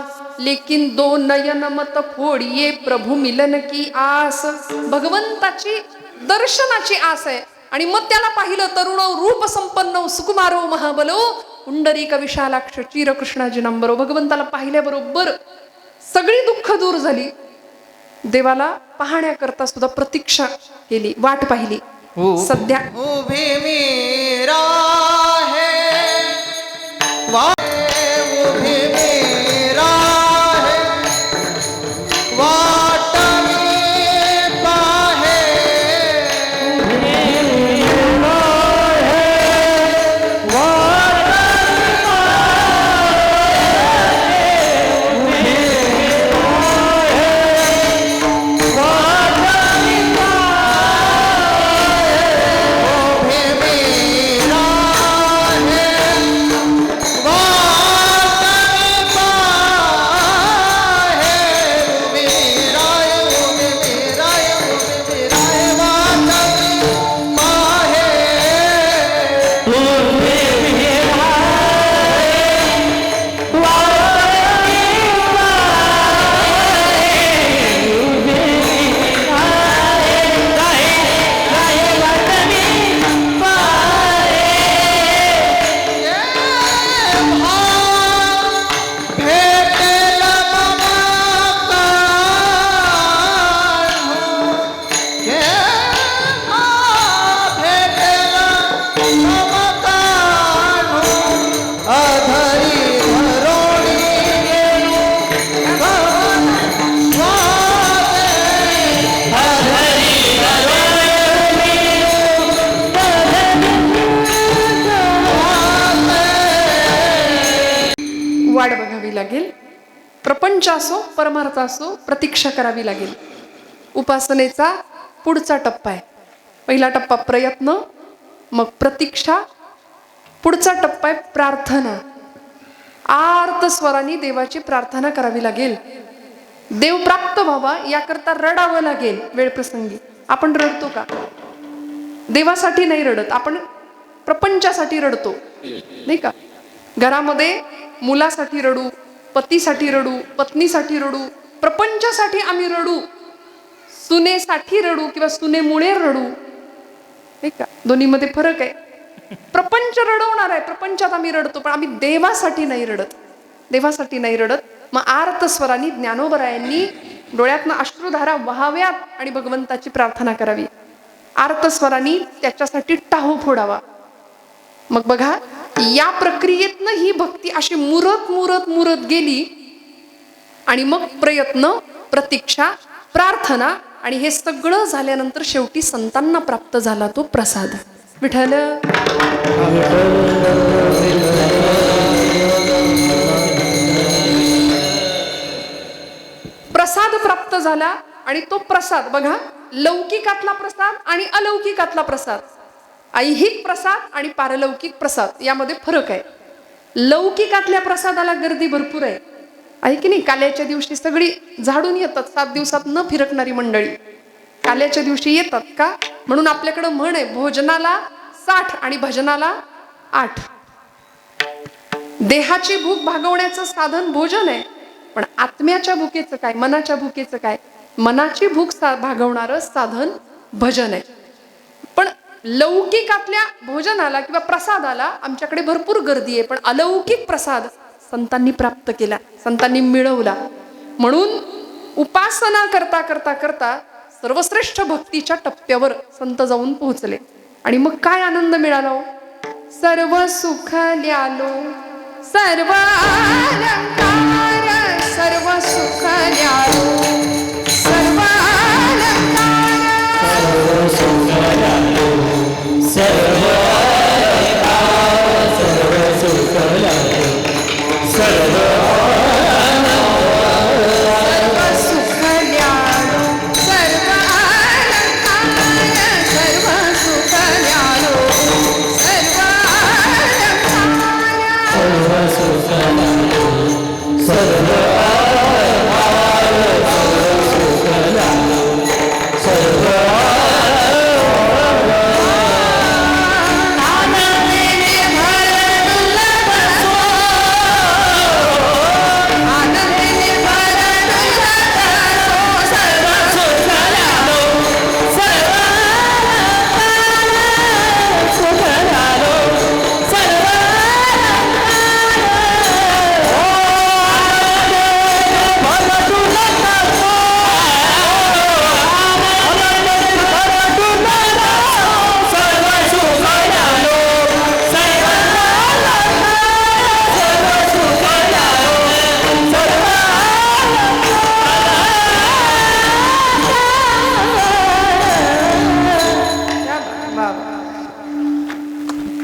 लेकिन 2 नयन मत फोड़िए, प्रभु मिलन की आस. भगवंताची दर्शनाची आस आहे. आणि मग त्याला पाहिलं, तरुण रूप संपन्न सुकुमारो महाबलो, पुंडरीक विशालाक्ष चिर कृष्णाजिनांबरो. भगवंताला पाहिल्याबरोबर सगळी दुःख दूर झाली. देवाला पाहण्याकरता सुद्धा प्रतीक्षा केली, वाट पाहिली. सध्या उभी मेरा है, उभी मेरा है, वाट में पाहे, वाट बघावी लागेल. प्रपंच असो, परमार्थ असो, प्रतीक्षा करावी लागेल. उपासनेचा पुढचा टप्पा आहे. पहिला टप्पा प्रयत्न, मग प्रतीक्षा, पुढचा टप्पा आहे प्रार्थना. आर्त स्वरांनी देवाची प्रार्थना करावी लागेल. देव प्राप्त व्हावा याकरता रडावं लागेल. वेळ प्रसंगी आपण रडतो का? देवासाठी नाही रडत, आपण प्रपंचासाठी रडतो, नाही का? घरामध्ये मुलासाठी रडू, पतीसाठी रडू, पत्नीसाठी रडू, प्रपंचासाठी आम्ही रडू, सुनेसाठी रडू किंवा सुनेमुळे रडू, नाही का? दोन्हीमध्ये फरक आहे. प्रपंच रडवणार आहे, प्रपंचात आम्ही रडतो, पण आम्ही देवासाठी नाही रडत, देवासाठी नाही रडत. मग आर्त स्वरांनी ज्ञानोबरायांनी डोळ्यातनं अश्रुधारा वहाव्यात आणि भगवंताची प्रार्थना करावी. आर्त स्वरांनी त्याच्यासाठी टाहो फोडावा. मग बघा, या प्रक्रियेतनं ही भक्ती अशी मुरत मुरत मुरत गेली आणि मग प्रयत्न, प्रतीक्षा, प्रार्थना आणि हे सगळं झाल्यानंतर शेवटी संतांना प्राप्त झाला तो प्रसाद. विठ्ठल प्रसाद प्राप्त झाला आणि तो प्रसाद बघा, लौकिकातला प्रसाद आणि अलौकिकातला प्रसाद, ऐहिक प्रसाद आणि पारलौकिक प्रसाद यामध्ये फरक आहे. लौकिकातल्या प्रसादाला गर्दी भरपूर आहे की नाही? काल्याच्या दिवशी सगळी झाडून येतात, 7 दिवसात न फिरकणारी मंडळी काल्याच्या दिवशी येतात का? म्हणून आपल्याकडं म्हण आहे, भोजनाला 60 आणि भजनाला 8. देहाची भूक भागवण्याचं साधन भोजन आहे, पण आत्म्याच्या भुकेचं काय, मनाच्या भुकेचं काय? मनाची भूक भागवणारं साधन भजन आहे. पण लौकिकातल्या भोजनाला किंवा प्रसादाला आमच्याकडे भरपूर गर्दी आहे, पण अलौकिक प्रसाद संतांनी प्राप्त केला, संतांनी मिळवला. म्हणून उपासना करता करता करता सर्वश्रेष्ठ भक्तीच्या टप्प्यावर संत जाऊन पोहोचले. आणि मग काय आनंद मिळाला हो? सर्व सुख ल्यालो सर्व अलंकार, सर्व सुख ल्यालो सर्व अलंकार, सर्व सुख ल्यालो सर्व अलंकार, सर्व सुख ल्यालो सर्व सर्व सुख ल्यालो सर्व अलंकार, सर्व सुख ल्यालो सर्व अलंकार, सर्व सुख ल्यालो सर्व अलंकार, सर्व सुख ल्यालो सर्व आनंदेने भरडुल बसो, आनंदेने भरडुल बसो, सर्व सुख ल्यालो सर्व सुख ल्यालो सर्व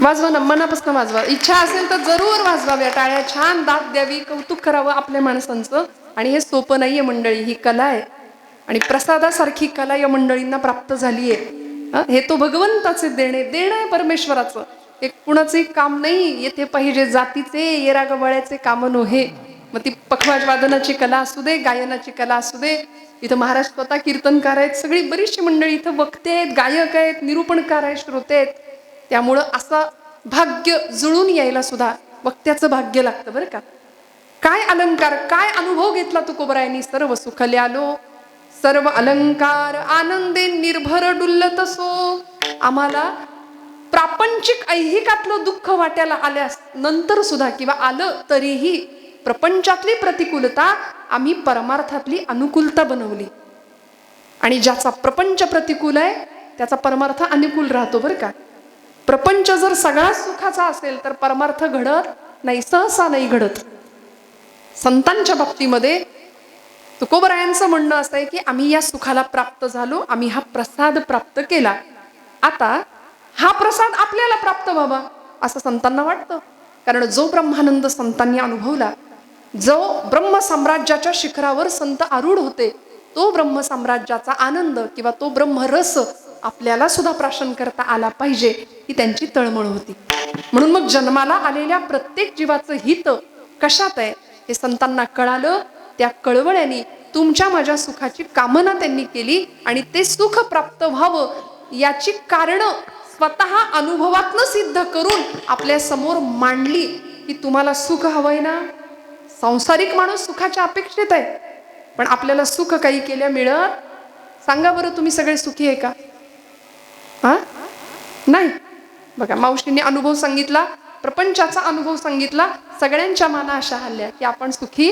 वाजवा ना, मनापासून वाजवा. इच्छा असेल तर जरूर वाजवाव्या टाळ्या, छान दाद द्यावी, कौतुक करावं आपल्या माणसांचं. आणि हे सोपं नाहीये मंडळी, ही कला आहे. आणि प्रसादासारखी कला या मंडळींना प्राप्त झाली आहे. हे तो भगवंताचे देणे आहे परमेश्वराचं. हे कुणाचंही काम नाही. येथे पाहिजे जातीचे येरा गवळ्याचे काम नव्हे. मग ती पखवाज वादनाची कला असू दे, गायनाची कला असू दे. इथं महाराज स्वतः कीर्तनकार आहेत, सगळी बरीचशी मंडळी इथं वक्ते आहेत, गायक आहेत, निरूपणकार आहेत, श्रोते आहेत. त्यामुळं असं भाग्य जुळून यायला सुद्धा वक्त्याचं भाग्य लागतं बरं का. काय अलंकार, काय अनुभव घेतला तुकोबरायांनी. सर्व सुख ल्यालो सर्व अलंकार, आनंदे निर्भर डुल्लत सो. आम्हाला प्रापंचिक ऐहिकातलं दुःख वाट्याला आल्यास नंतर सुद्धा किंवा आलं तरीही प्रपंचातली प्रतिकूलता आम्ही परमार्थातली अनुकूलता बनवली. आणि ज्याचा प्रपंच प्रतिकूल आहे त्याचा परमार्थ अनुकूल राहतो बरं का. प्रपंच जर सगळा सुखाचा असेल तर परमार्थ घडत नाही, सहसा नाही घडत. संतांच्या बाबतीमध्ये तुकोबरायांचं म्हणणं असं आहे की आम्ही या सुखाला प्राप्त झालो, आम्ही हा प्रसाद प्राप्त केला. आता हा प्रसाद आपल्याला प्राप्त व्हावा असं संतांना वाटतं. कारण जो ब्रह्मानंद संतांनी अनुभवला, जो ब्रह्म साम्राज्याच्या शिखरावर संत आरूढ होते, तो ब्रह्म साम्राज्याचा आनंद किंवा तो ब्रह्मरस आपल्याला सुद्धा प्राशन करता आला पाहिजे, ही त्यांची तळमळ होती. म्हणून मग जन्माला आलेल्या प्रत्येक जीवाचं हित कशात आहे हे संतांना कळालं. त्या कळवळ्याने तुमच्या माझ्या सुखाची कामना त्यांनी केली आणि ते सुख प्राप्त व्हावं याची कारणं स्वतः अनुभवातनं सिद्ध करून आपल्या समोर मांडली. की तुम्हाला सुख हवंय ना. सांसारिक माणूस सुखाच्या अपेक्षित आहे, पण आपल्याला सुख काही केल्या मिळत. सांगा बरं, तुम्ही सगळे सुखी आहे का? हा नाही. बघा, मावशीने अनुभव सांगितला, प्रपंचाचा अनुभव सांगितला, सगळ्यांच्या माना अशा हल्ल्या की आपण सुखी.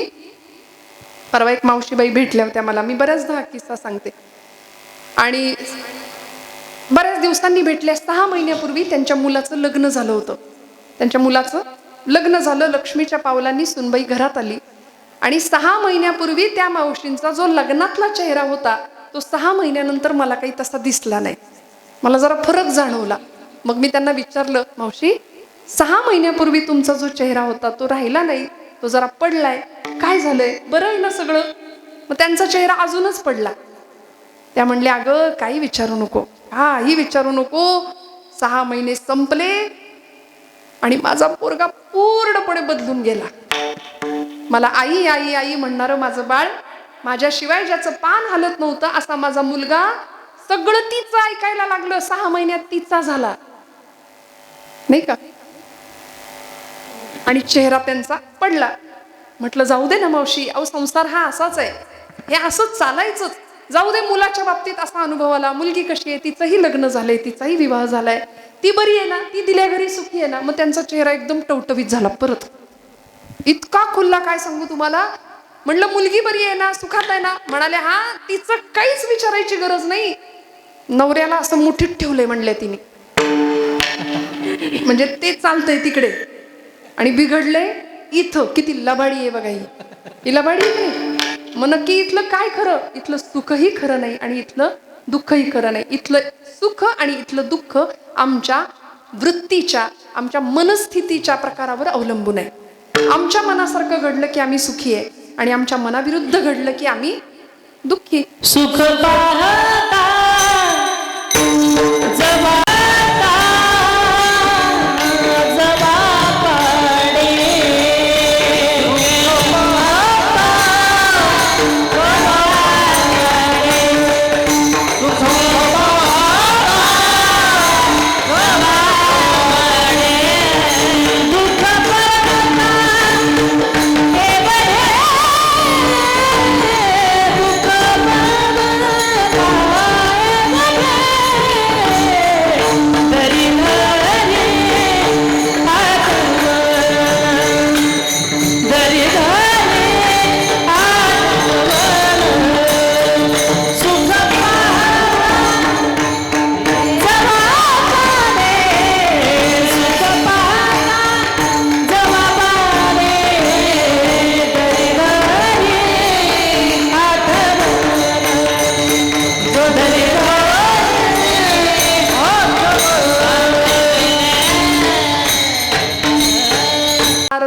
परवा एक मावशीबाई भेटल्या होत्या मला, मी बऱ्याचदा हा किस्सा सांगते. आणि बऱ्याच दिवसांनी भेटल्या. 6 महिन्यापूर्वी त्यांच्या मुलाचं लग्न झालं होतं. त्यांच्या मुलाचं लग्न झालं, लक्ष्मीच्या पावलांनी सुनबाई घरात आली. आणि 6 महिन्यापूर्वी त्या मावशींचा जो लग्नातला चेहरा होता तो 6 महिन्यानंतर मला काही तसा दिसला नाही. मला जरा फरक जाणवला. मग मी त्यांना विचारलं, मावशी 6 महिन्यापूर्वी तुमचा जो चेहरा होता तो राहिला नाही, तो जरा पडलाय, काय झालंय, बरं आहे ना सगळं? मग त्यांचा चेहरा अजूनच पडला. त्या म्हणल्या, अगं काही विचारू नको, काही विचारू नको. 6 महिने संपले आणि माझा पोरगा पूर्णपणे बदलून गेला. मला आई आई आई म्हणणारं माझं बाळ, माझ्याशिवाय ज्याचं पान हलत नव्हतं असा माझा मुलगा, सगळं तिचं ऐकायला लागलं. 6 महिन्यात तिचा झाला, नाही का? आणि चेहरा त्यांचा पडला. म्हटलं जाऊ दे ना मावशी, अहो संसार हा असाच आहे, हे असंच चालायचंच. जाऊ दे, मुलाच्या बाबतीत असा अनुभव आला. मुलगी कशी आहे, तिचंही लग्न झालंय, तिचाही विवाह झालाय, ती बरी आहे ना, ती दिल्या घरी सुखी आहे ना. मग त्यांचा चेहरा एकदम टवटवीत झाला परत, इतका खुल्ला काय सांगू तुम्हाला. म्हणलं मुलगी बरी आहे ना, सुखात आहे ना? म्हणाले हा, तिचं काहीच विचारायची गरज नाही, नवऱ्याला असं मुठीत ठेवलंय म्हणले तिने. म्हणजे ते चालतंय तिकडे आणि बिघडलंय इथं. किती लबाडी आहे बघा ही लबाडी आहे नाही. मग नक्की इथलं काय खरं? इथलं सुखही खरं नाही आणि इथलं दुःखही खरं नाही. इथलं सुख आणि इथलं दुःख आमच्या वृत्तीच्या, आमच्या मनस्थितीच्या प्रकारावर अवलंबून आहे. आमच्या मनासारखं घडलं की आम्ही सुखी आहे आणि आमच्या मनाविरुद्ध घडलं की आम्ही दुःखी. सुख पाहता जवा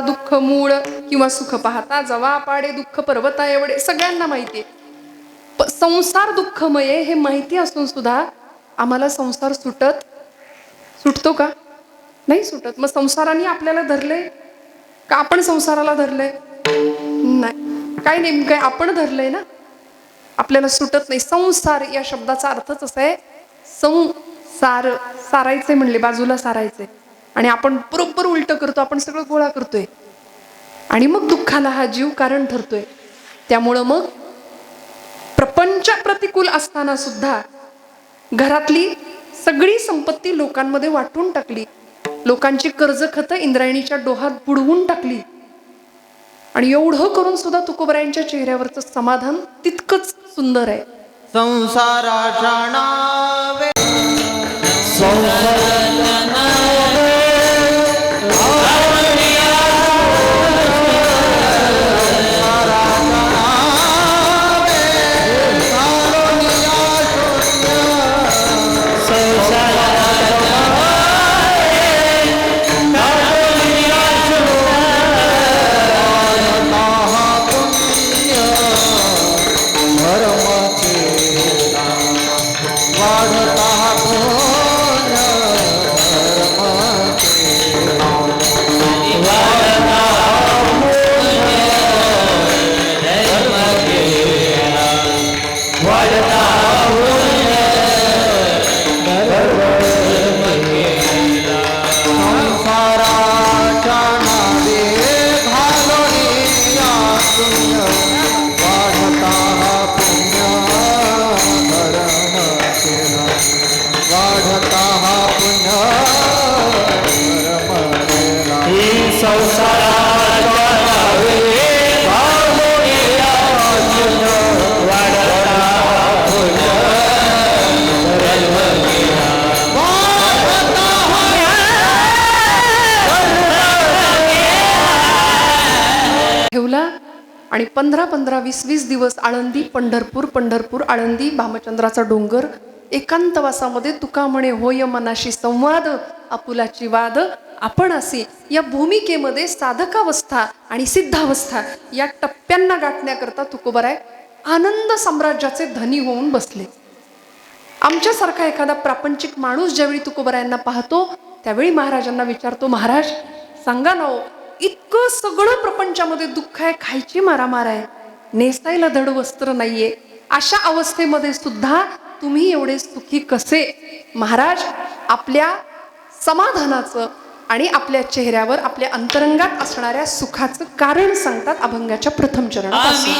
दुःख मूळ किंवा सुख पाहता जवा पाडे दुःख पर्वता एवढे सगळ्यांना माहितीये. संसार दुःखमय हे माहिती असून सुद्धा आम्हाला संसार सुटतो का? नाही सुटत. मग संसाराने आपल्याला धरले का आपण संसाराला धरले? नाही. काय नेमकं आपण धरलंय ना, आपल्याला सुटत नाही. संसार या शब्दाचा अर्थच असा आहे, संसार, सारायचे म्हणले, बाजूला सारायचे. आणि आपण बरोबर उलट करतो, आपण सगळं गोळा करतोय आणि मग दुःखाला हा जीव कारण ठरतोय. त्यामुळं मग प्रपंच प्रतिकूल असताना सुद्धा घरातली सगळी संपत्ती लोकांमध्ये वाटून टाकली, लोकांची कर्ज खतं इंद्रायणीच्या डोहात बुडवून टाकली. आणि एवढं करून सुद्धा तुकोबरायांच्या चेहऱ्यावरचं समाधान तितकंच सुंदर आहे. संसाराच्या नावे आणि 15-15, 20-20 दिवस आळंदी पंढरपूर आळंदी भामचंद्राचा डोंगर एकांतवासामध्ये तुका म्हणे होय मनाशी संवाद आपुलाची वाद आपण असे या भूमिकेमध्ये साधकावस्था आणि सिद्धावस्था या टप्प्यांना गाठण्याकरता तुकोबराय आनंद साम्राज्याचे धनी होऊन बसले. आमच्यासारखा एखादा प्रापंचिक माणूस ज्यावेळी तुकोबरायांना पाहतो त्यावेळी महाराजांना विचारतो, महाराज सांगा ना हो, इतकं सगळं प्रपंचामध्ये दुःख आहे, खायची मारामार आहे, नेसायला धड वस्त्र नाहीये, अशा अवस्थेमध्ये सुद्धा तुम्ही एवढे सुखी कसे? महाराज आपल्या समाधानाचं आणि आपल्या चेहऱ्यावर आपल्या अंतरंगात असणाऱ्या सुखाचं कारण सांगतात अभंगाच्या प्रथम चरणापासून.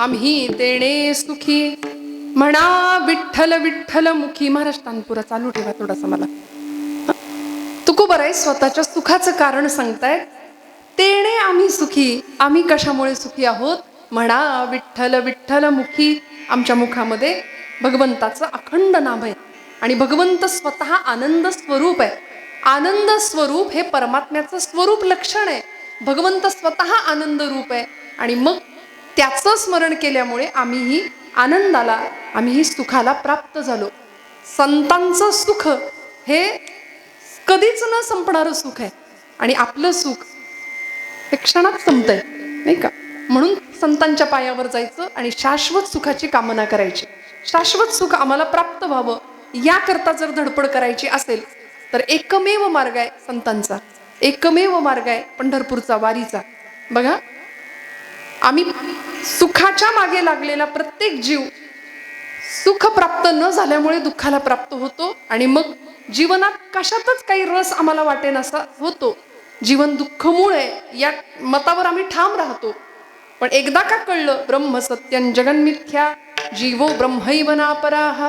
आम्ही देणे सुखी म्हणा विठ्ठल विठ्ठल मुखी. महाराज तानपुरा चालू ठेवा थोडासा, मला तुकोबराय स्वतःच्या सुखाचं कारण सांगतायत. तेणे आम्ही सुखी, आम्ही कशामुळे सुखी आहोत? म्हणा विठ्ठल विठ्ठल मुखी. आमच्या मुखामध्ये भगवंताचं अखंड नाम आहे आणि भगवंत स्वतः आनंद स्वरूप आहे. आनंद स्वरूप हे परमात्म्याचं स्वरूप लक्षण आहे. भगवंत स्वतः आनंद रूप आहे आणि मग त्याचं स्मरण केल्यामुळे आम्हीही आनंदाला, आम्हीही सुखाला प्राप्त झालो. संतांचं सुख हे कधीच न संपणारं सुख आहे आणि आपलं सुख हे क्षणात संपतंय, नाही का? म्हणून संतांच्या पायावर जायचं आणि शाश्वत सुखाची कामना करायची. शाश्वत सुख आम्हाला प्राप्त व्हावं याकरता जर धडपड करायची असेल तर एकमेव मार्ग आहे संतांचा, एकमेव मार्ग आहे पंढरपूरचा, वारीचा. बघा, आम्ही सुखाच्या मागे लागलेला प्रत्येक जीव सुख प्राप्त न झाल्यामुळे दुःखाला प्राप्त होतो आणि मग जीवनात कशातच काही रस आम्हाला वाटेनासा होतो. जीवन दुःखमूळ आहे या मतावर आम्ही ठाम राहतो. पण एकदा का कळलं ब्रह्म सत्यं जगन्मिथ्या जीवो ब्रह्मैव नापराः,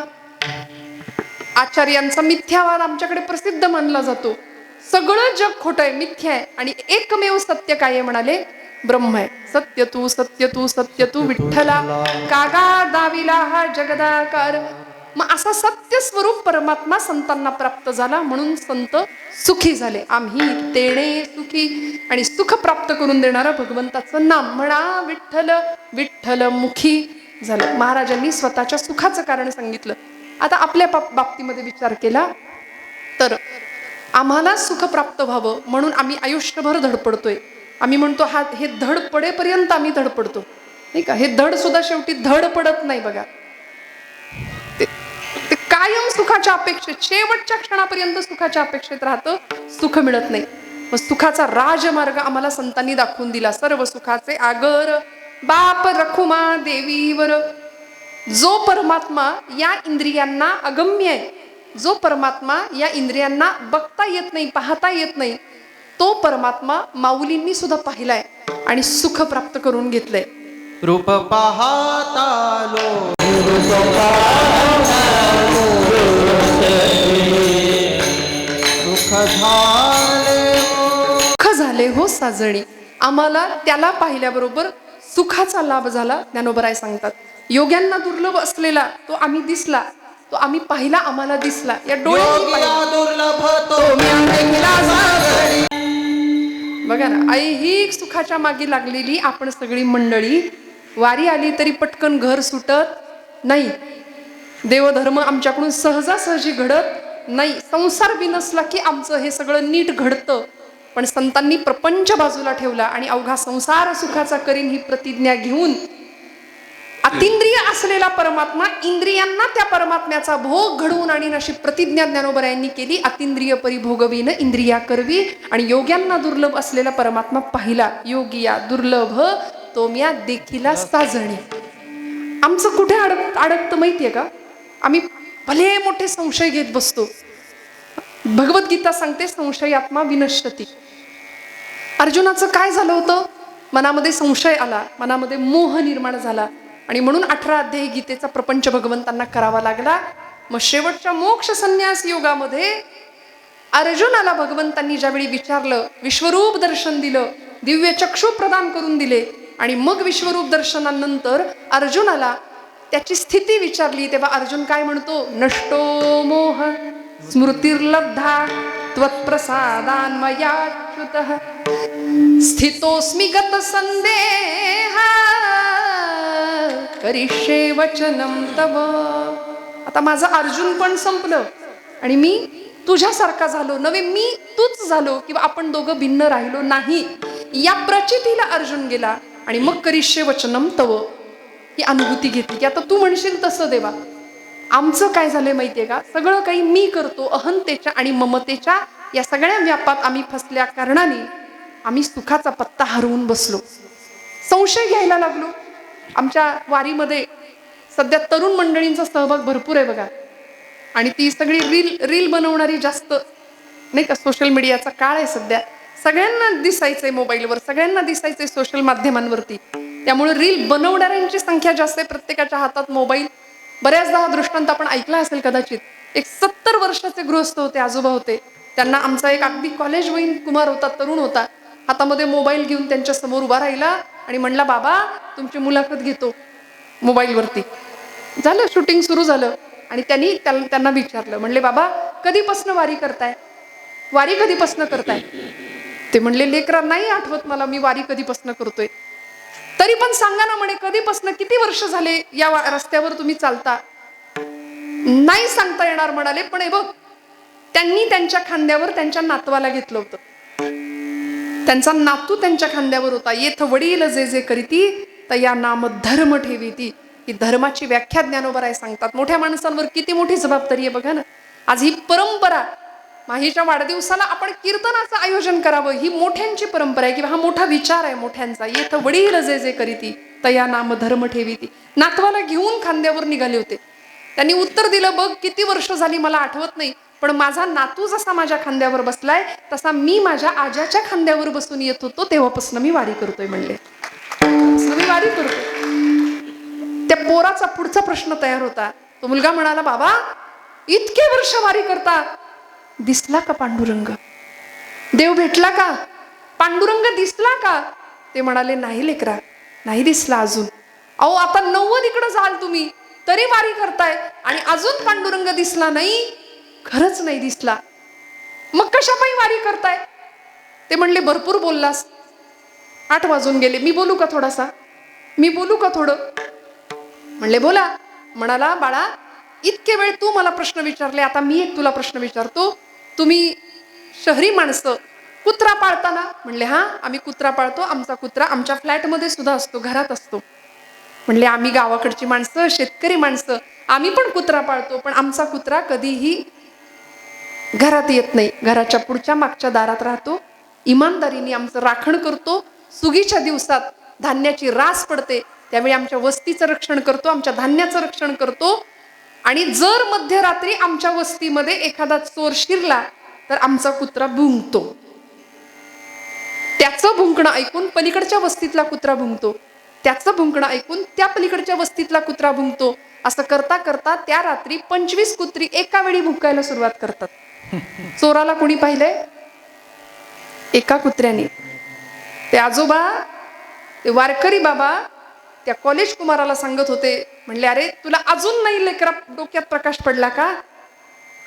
आचार्यांचा मिथ्यावाद आमच्याकडे प्रसिद्ध मानला जातो. सगळं जग खोटं आहे, मिथ्या आहे आणि एकमेव सत्य काय आहे म्हणाले? ब्रह्म आहे. सत्य तू सत्य तू सत्य तू विठ्ठला, कागा दाविला हा जगदाकार. मग असा सत्य स्वरूप परमात्मा संतांना प्राप्त झाला म्हणून संत सुखी झाले. आम्ही तेणे सुखी आणि सुख प्राप्त करून देणारा भगवंताचं नाम म्हणा विठ्ठल विठ्ठल मुखी झालं. महाराजांनी स्वतःच्या सुखाचं कारण सांगितलं. आता आपल्या बाबतीमध्ये विचार केला तर आम्हाला सुख प्राप्त व्हावं म्हणून आम्ही आयुष्यभर धडपडतोय. आम्ही म्हणतो हे धड पडेपर्यंत आम्ही धडपडतो, नाही का? हे धड सुद्धा शेवटी धड पडत नाही. बघा, ते कायम सुखाच्या अपेक्षेत, शेवटच्या क्षणापर्यंत सुखाच्या अपेक्षेत राहतं, सुख मिळत नाही. मग सुखाचा राजमार्ग आम्हाला संतांनी दाखवून दिला. सर्व सुखाचे आगर बाप रखुमा देवीवर. जो परमात्मा या इंद्रियांना अगम्य आहे, जो परमात्मा या इंद्रियांना बघता येत नाही, पाहता येत नाही, तो परमात्मा माऊलींनी सुद्धा पाहिलाय आणि सुख प्राप्त करून घेतलंय. रूप पाहतालो सुख झाले हो साजणी. आम्हाला त्याला पाहिल्याबरोबर सुखाचा लाभ झाला. ज्ञानोबराय सांगतात, योग्यांना दुर्लभ असलेला तो आम्ही दिसला, तो आम्ही पाहिला, आम्हाला दिसला. या डोळ्यांनी दुर्लभ बघा ना, ऐहिक सुखाच्या मागे लागलेली आपण सगळी मंडळी वारी आली तरी पटकन घर सुटत नाही. देवधर्म आमच्याकडून सहजासहजी घडत नाही. संसार बिनसला की आमचं हे सगळं नीट घडतं. पण संतांनी प्रपंच बाजूला ठेवला आणि अवघा संसार सुखाचा करीन ही प्रतिज्ञा घेऊन अतिंद्रिय असलेला परमात्मा इंद्रियांना त्या परमात्म्याचा भोग घडवून आणि अशी प्रतिज्ञा ज्ञानोबरायांनी केली. अतिंद्रिय परिभोगवीन इंद्रिया करवी आणि योग्यांना दुर्लभ असलेला परमात्मा पाहिला. योगिया दुर्लभ तो म्या देखिला साजणी. आमचं कुठे अडकतं माहितीये का? आम्ही भले मोठे संशय घेत बसतो. भगवद्गीता सांगते संशयात्मा विनश्यती. अर्जुनाचं काय झालं होतं? मनामध्ये संशय आला, मनामध्ये मोह निर्माण झाला आणि म्हणून 18 अध्यायी गीतेचा प्रपंच भगवंतांना करावा लागला. मग शेवटच्या मोक्ष संन्यास योगामध्ये अर्जुनाला भगवंतांनी ज्यावेळी विचारलं, विश्वरूप दर्शन दिलं, दिव्य चक्षु प्रदान करून दिले आणि मग विश्वरूप दर्शनानंतर अर्जुनाला त्याची स्थिती विचारली, तेव्हा अर्जुन काय म्हणतो? नष्टो मोह स्मृतिर्लब्धा त्वत्प्रसादान्मयाच्युतः स्थितोऽस्मि गतसंदेह करिष्ये वचनं तव. आता माझं अर्जुन पण संपलं आणि मी तुझ्यासारखा झालो नव्हे, मी तूच झालो किंवा आपण दोघं भिन्न राहिलो नाही या प्रचितीला अर्जुन गेला. आणि मग करिष्ये वचनं तव ही अनुभूती घेतली की आता तू म्हणशील तसं देवा. आमचं काय झालंय माहितीये का? सगळं काही मी करतो, अहंतेच्या आणि ममतेच्या या सगळ्या व्यापात आम्ही फसल्या कारणाने आम्ही सुखाचा पत्ता हरवून बसलो, संशय घ्यायला लागलो. आमच्या वारीमध्ये सध्या तरुण मंडळींचा सहभाग भरपूर आहे बघा. आणि ती सगळी रील बनवणारी जास्त नाही का, सोशल मीडियाचा काळ आहे सध्या. सगळ्यांना दिसायचंय मोबाईलवर, सगळ्यांना दिसायचंय सोशल माध्यमांवरती. त्यामुळे रील बनवणाऱ्यांची संख्या जास्त आहे. प्रत्येकाच्या हातात मोबाईल. बऱ्याचदा हा दृष्टांत आपण ऐकला असेल कदाचित. एक 70 वर्षाचे गृहस्थ होते, आजोबा होते. त्यांना आमचा एक अगदी कॉलेज वयीन कुमार होता, तरुण होता. हातामध्ये मोबाईल घेऊन त्यांच्या समोर उभा राहिला आणि म्हणला, बाबा तुमची मुलाखत घेतो मोबाईलवरती. झालं, शूटिंग सुरू झालं आणि त्यांना विचारलं, म्हणले बाबा कधीपासून वारी करताय? वारी कधीपासून करताय? ते म्हणले, लेकरा नाही आठवत मला मी वारी कधीपासून करतोय. तरी पण सांगा ना म्हणे, कधीपासून, किती वर्ष झाले या रस्त्यावर तुम्ही चालता? नाही सांगता येणार म्हणाले. पण हे बघ, त्यांनी त्यांच्या खांद्यावर त्यांच्या नातवाला घेतलं होतं. त्यांचा नातू त्यांच्या खांद्यावर होता. येथ वडील जे जे करीती तया नाम धर्म ठेवीती. ही धर्माची व्याख्या ज्ञानोबराय सांगतात. मोठ्या माणसांवर किती मोठी जबाबदारी आहे बघा ना. आज ही परंपरा, माहीच्या वाढदिवसाला आपण कीर्तनाचं आयोजन करावं, ही मोठ्यांची परंपरा आहे किंवा हा मोठा विचार आहे मोठ्यांचा. येथ वडील जे जे करीती तया नाम धर्म ठेवीती. नातवाला घेऊन खांद्यावर निघाले होते. त्यांनी उत्तर दिलं, बघ किती वर्ष झाली मला आठवत नाही, पण माझा नातू जसा माझ्या खांद्यावर बसलाय तसा मी माझ्या आजाच्या खांद्यावर बसून येत होतो, तेव्हापासून मी वारी करतोय म्हणले. मी वारी करतो. त्या पोराचा पुढचा प्रश्न तयार होता. तो मुलगा म्हणाला, बाबा इतके वर्ष वारी करता, दिसला का पांडुरंग? देव भेटला का? पांडुरंग दिसला का? ते म्हणाले, नाही लेकरा, नाही दिसला अजून. अहो आता 90 इकडे जाल तुम्ही तरी वारी करताय आणि अजून पांडुरंग दिसला नाही? खरंच नाही दिसला. मग कशापायी वारी करताय? ते म्हणले, भरपूर बोललास, 8 वाजून गेले, मी बोलू का थोडासा? मी बोलू का थोडं? म्हणले, बोला. म्हणाला, बाळा इतके वेळ तू मला प्रश्न विचारले, आता मी एक तुला प्रश्न विचारतो. तुम्ही शहरी माणसं कुत्रा पाळता ना? म्हणले, हा आम्ही कुत्रा पाळतो. आमचा कुत्रा आमच्या फ्लॅटमध्ये सुद्धा असतो, घरात असतो. म्हणले, आम्ही गावाकडची माणसं, शेतकरी माणसं, आम्ही पण कुत्रा पाळतो, पण आमचा कुत्रा कधीही घरात येत नाही. घराच्या पुढच्या मागच्या दारात राहतो. इमानदारीने आमचं राखण करतो. सुगीच्या दिवसात धान्याची रास पडते त्यावेळी आमच्या वस्तीचं रक्षण करतो, आमच्या धान्याचं रक्षण करतो. आणि जर मध्यरात्री आमच्या वस्तीमध्ये एखादा चोर शिरला तर आमचा कुत्रा भुंकतो. त्याचं भुंकणं ऐकून पलीकडच्या वस्तीतला कुत्रा भुंकतो. त्याचं भुंकणं ऐकून त्या पलीकडच्या वस्तीतला कुत्रा भुंकतो. असं करता करता त्या रात्री 25 कुत्री एका वेळी भुंकायला सुरुवात करतात. चोराला कोणी पाहिलंय? एका कुत्र्याने. ते आजोबा, ते वारकरी बाबा त्या कॉलेज कुमाराला सांगत होते, म्हणले, अरे तुला अजून नाही लेकरा डोक्यात प्रकाश पडला का?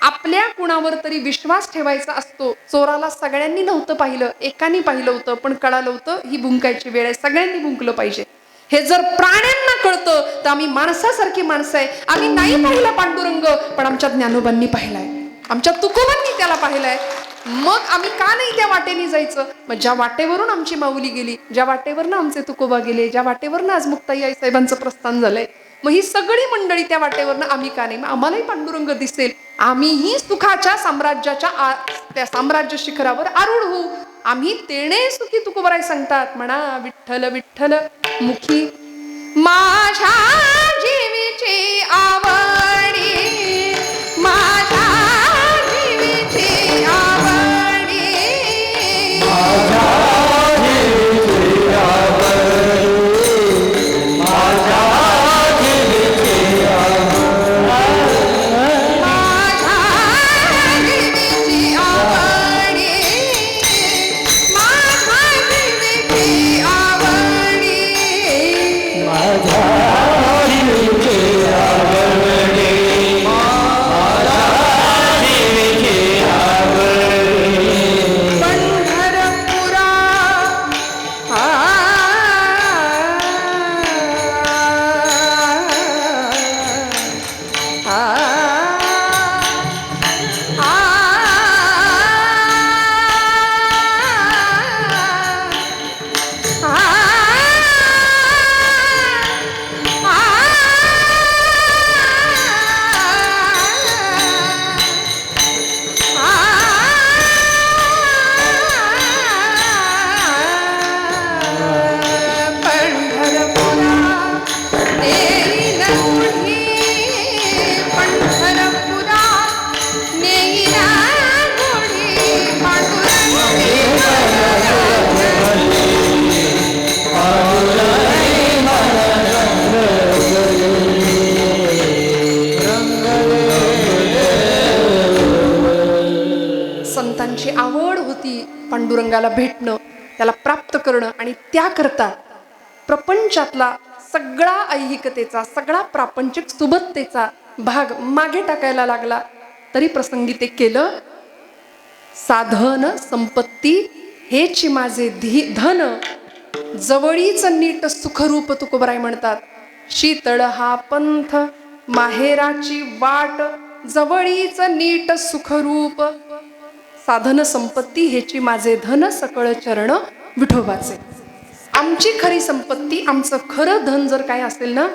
आपल्या कुणावर तरी विश्वास ठेवायचा असतो. चोराला सगळ्यांनी नव्हतं पाहिलं, एकाने पाहिलं होतं, पण कळालं होतं ही भुंकायची वेळ आहे, सगळ्यांनी भुंकलं पाहिजे. हे जर प्राण्यांना कळतं तर आम्ही माणसासारखी माणसं आहे. आम्ही नाही पाहिला पांडुरंग, पण आमच्या ज्ञानोबांनी पाहिलाय, आमच्या तुकोबांनी त्याला पाहिलाय. मग आम्ही का नाही त्या वाटेने जायचं? मग ज्या वाटेवरून आमची माऊली गेली, ज्या वाटेवरनं आमचे तुकोबा गेले, ज्या वाटेवरनं आज मुक्ताई आई साहेबांचं प्रस्थान झालंय, मग ही सगळी मंडळी त्या वाटेवरनं आम्ही का नाही? मग आम्हालाही पांडुरंग दिसेल, आम्हीही सुखाच्या साम्राज्याच्या त्या साम्राज्य शिखरावर आरूढ होऊ. आम्ही तेणे सुखी तुकोबाराय सांगतात, म्हणा विठ्ठल विठ्ठल मुखी माझ्या जीवीची आवडी, माझ्या जीवीची आवडी, माझ्या जीवीची आवडी, माझ्या जीवीची आवडी. पंढरपुरा संतांची आवड होती पांडुरंगाला भेटणं, त्याला प्राप्त करणं, आणि त्याकरता प्रपंचातला सगळा ऐहिकतेचा, सगळा प्रापंचिक सुबत्तेचा भाग मागे टाकायला लागला. तरी प्रसंगी ते केलं. साधन संपत्ती हेची माझे धन, जवळीच नीट सुखरूप तुकोबराय म्हणतात. शीतळ हा पंथ माहेराची वाट, जवळीच नीट सुखरूप. साधन संपत्ती हेची माझे धन, सकळ चरण विठोबाचे. आमची खरी संपत्ती, आमचं खरं धन जर काय असेल ना,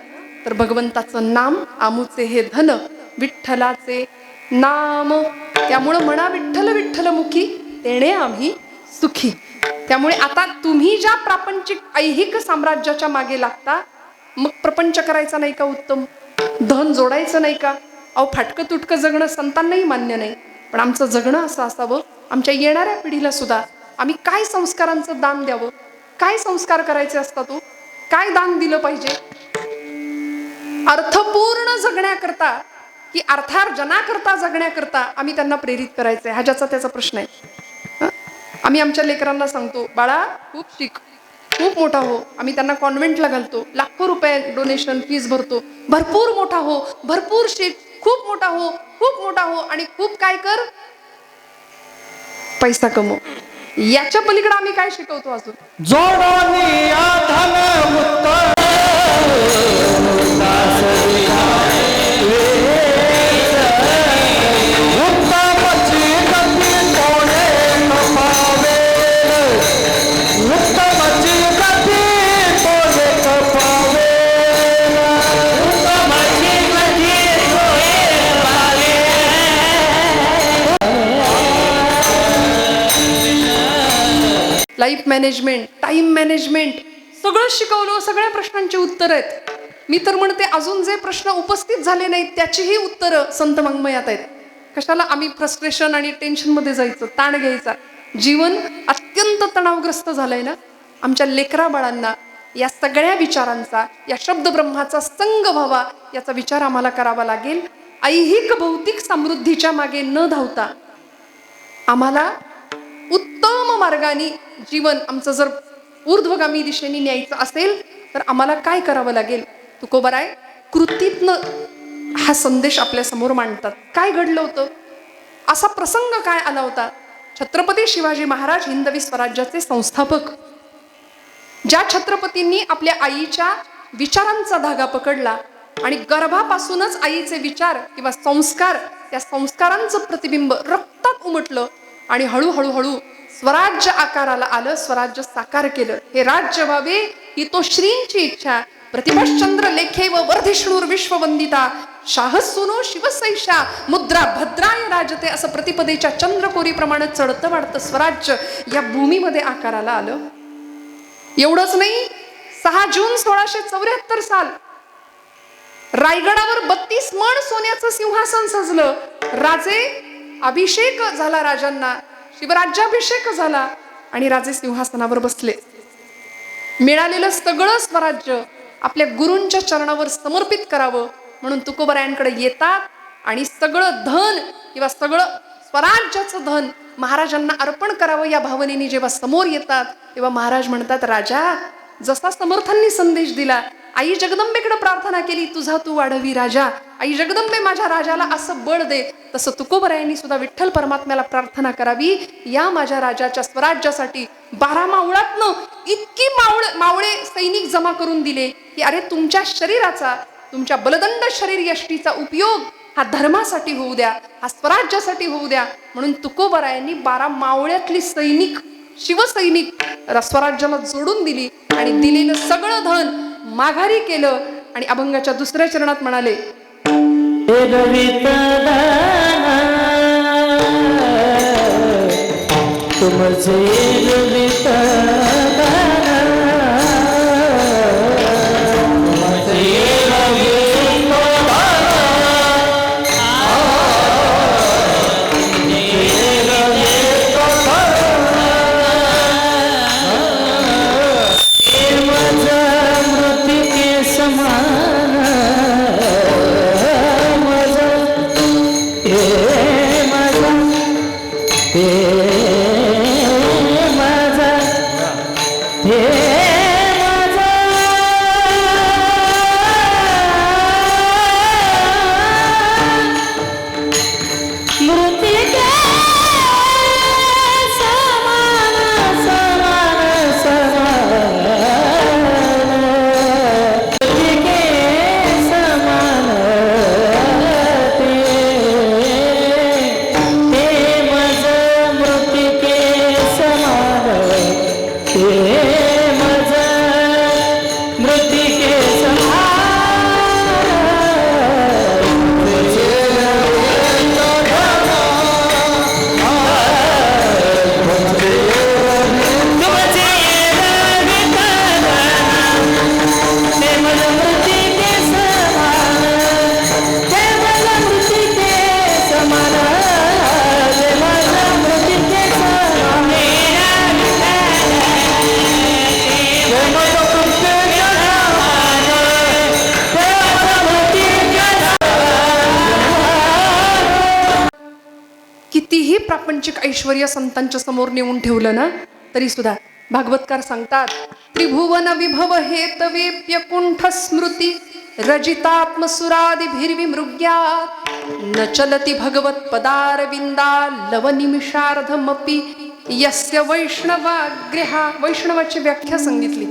तर भगवंताचं नाम. आमुचे हे धन विठ्ठलाचे नाम. त्यामुळं म्हणा विठ्ठल विठ्ठल मुखी तेणे आम्ही सुखी. त्यामुळे आता तुम्ही ज्या प्रापंचिक ऐहिक साम्राज्याच्या मागे लागता, मग प्रपंच करायचा नाही का उत्तम? धन जोडायचं नाही का? अहो फाटकं तुटकं जगणं संतांनाही मान्य नाही, पण आमचं जगणं असं असावं, आमच्या येणाऱ्या पिढीला सुद्धा आम्ही काय संस्कारांचं दान द्यावं, काय संस्कार करायचे असतात, काय दान दिलं पाहिजे अर्थपूर्ण जगण्याकरता की अर्थार्जनाकरता जगण्याकरता आम्ही त्यांना प्रेरित करायचंय. हा ज्याचा त्याचा प्रश्न आहे. आम्ही आमच्या लेकरांना सांगतो, बाळा खूप शिक, खूप मोठा हो. आम्ही त्यांना कॉन्व्हेंटला घालतो, लाखो रुपये डोनेशन फीस भरतो. भरपूर मोठा हो, भरपूर शिक, खूप मोठा हो, खूप मोठा हो, आणि खूप काय कर, पैसा कमव. याच्या पलीकडे आम्ही काय शिकवतो अजून? लाईफ मॅनेजमेंट, टाइम मॅनेजमेंट सगळं शिकवलं. सगळ्या प्रश्नांची उत्तर आहेत. मी तर म्हणते अजून जे प्रश्न उपस्थित झाले नाहीत त्याचीही उत्तरं संत वाङ्मयात आहेत. कशाला आम्ही फ्रस्ट्रेशन आणि टेन्शनमध्ये जायचं, ताण घ्यायचा? जीवन अत्यंत तणावग्रस्त झालंय ना. आमच्या लेकरा बाळांना या सगळ्या विचारांचा, या शब्दब्रह्माचा संग व्हावा याचा विचार आम्हाला करावा लागेल. ऐहिक भौतिक समृद्धीच्या मागे न धावता आम्हाला उत्तम मार्गाने जीवन आमचं जर ऊर्ध्वगामी दिशेने न्यायचं असेल तर आम्हाला काय करावं लागेल? तुकोबाराय कृतीतनं हा संदेश आपल्या समोर मांडतात. काय घडलं होतं? असा प्रसंग काय आला होता? छत्रपती शिवाजी महाराज हिंदवी स्वराज्याचे संस्थापक, ज्या छत्रपतींनी आपल्या आईच्या विचारांचा धागा पकडला आणि गर्भापासूनच आईचे विचार किंवा संस्कार, त्या संस्कारांचं प्रतिबिंब रक्तात उमटलं, आणि हळूहळू स्वराज्य आकाराला आलं, स्वराज्य साकार केलं. हे राज्य व्हावे ही तो श्रींची इच्छा. प्रतिपश्चंद्र लेखे व वर्धिष्णूर विश्ववंदिता शाहसूनो शिवसैषा मुद्रा भद्राय राजते, असं प्रतिपदेच्या चंद्रकोरीप्रमाणे चढतं वाढतं स्वराज्य या भूमीमध्ये आकाराला आलं. एवढंच नाही, 6 जून 1674 साल रायगडावर 32 मण सोन्याचं सिंहासन सजलं. राजे अभिषेक झाला, राजांना शिवराज्याभिषेक झाला आणि राजे सिंहासनावर बसले. मिळालेलं सगळं स्वराज्य आपल्या गुरूंच्या चरणावर समर्पित करावं म्हणून तुकोबरायांकडे येतात आणि सगळं धन किंवा सगळं स्वराज्याचं धन महाराजांना अर्पण करावं या भावनेने जेव्हा समोर येतात तेव्हा महाराज म्हणतात, राजा, जसा समर्थांनी संदेश दिला, आई जगदंबेकडे प्रार्थना केली, तुझा तू वाढवी राजा, आई जगदंबे माझ्या राजाला असं बळ दे, तसं तुकोबरायांनी सुद्धा विठ्ठल परमात्म्याला प्रार्थना करावी या माझ्या राजाच्या स्वराज्यासाठी. 12 मावळातनं इतकी मावळे सैनिक जमा करून दिले की अरे तुमच्या शरीराचा, तुमच्या बलदंड शरीर यष्टीचा उपयोग हा धर्मासाठी होऊ द्या, हा स्वराज्यासाठी होऊ द्या म्हणून तुकोबरायांनी 12 मावळ्यातली सैनिक, शिवसैनिक स्वराज्याला जोडून दिली आणि दिलेलं सगळं धन माघारी केलं आणि अभंगाच्या दुसऱ्या चरणात म्हणाले, कितीही प्रापंचिक ऐश्वर्य संतांच्या समोर नेऊन ठेवलं ना तरी सुद्धा भागवतकार सांगतात, त्रिभुवन विभव हेतवेप्य कुंठ स्मृती रजितात्मसुरादिभिर्विमृग्यात् न चलति भगवत पदारविंदा लवनिमिषार्धमपि यस्य वैष्णवाग्रहा. वैष्णवाची व्याख्या सांगितली,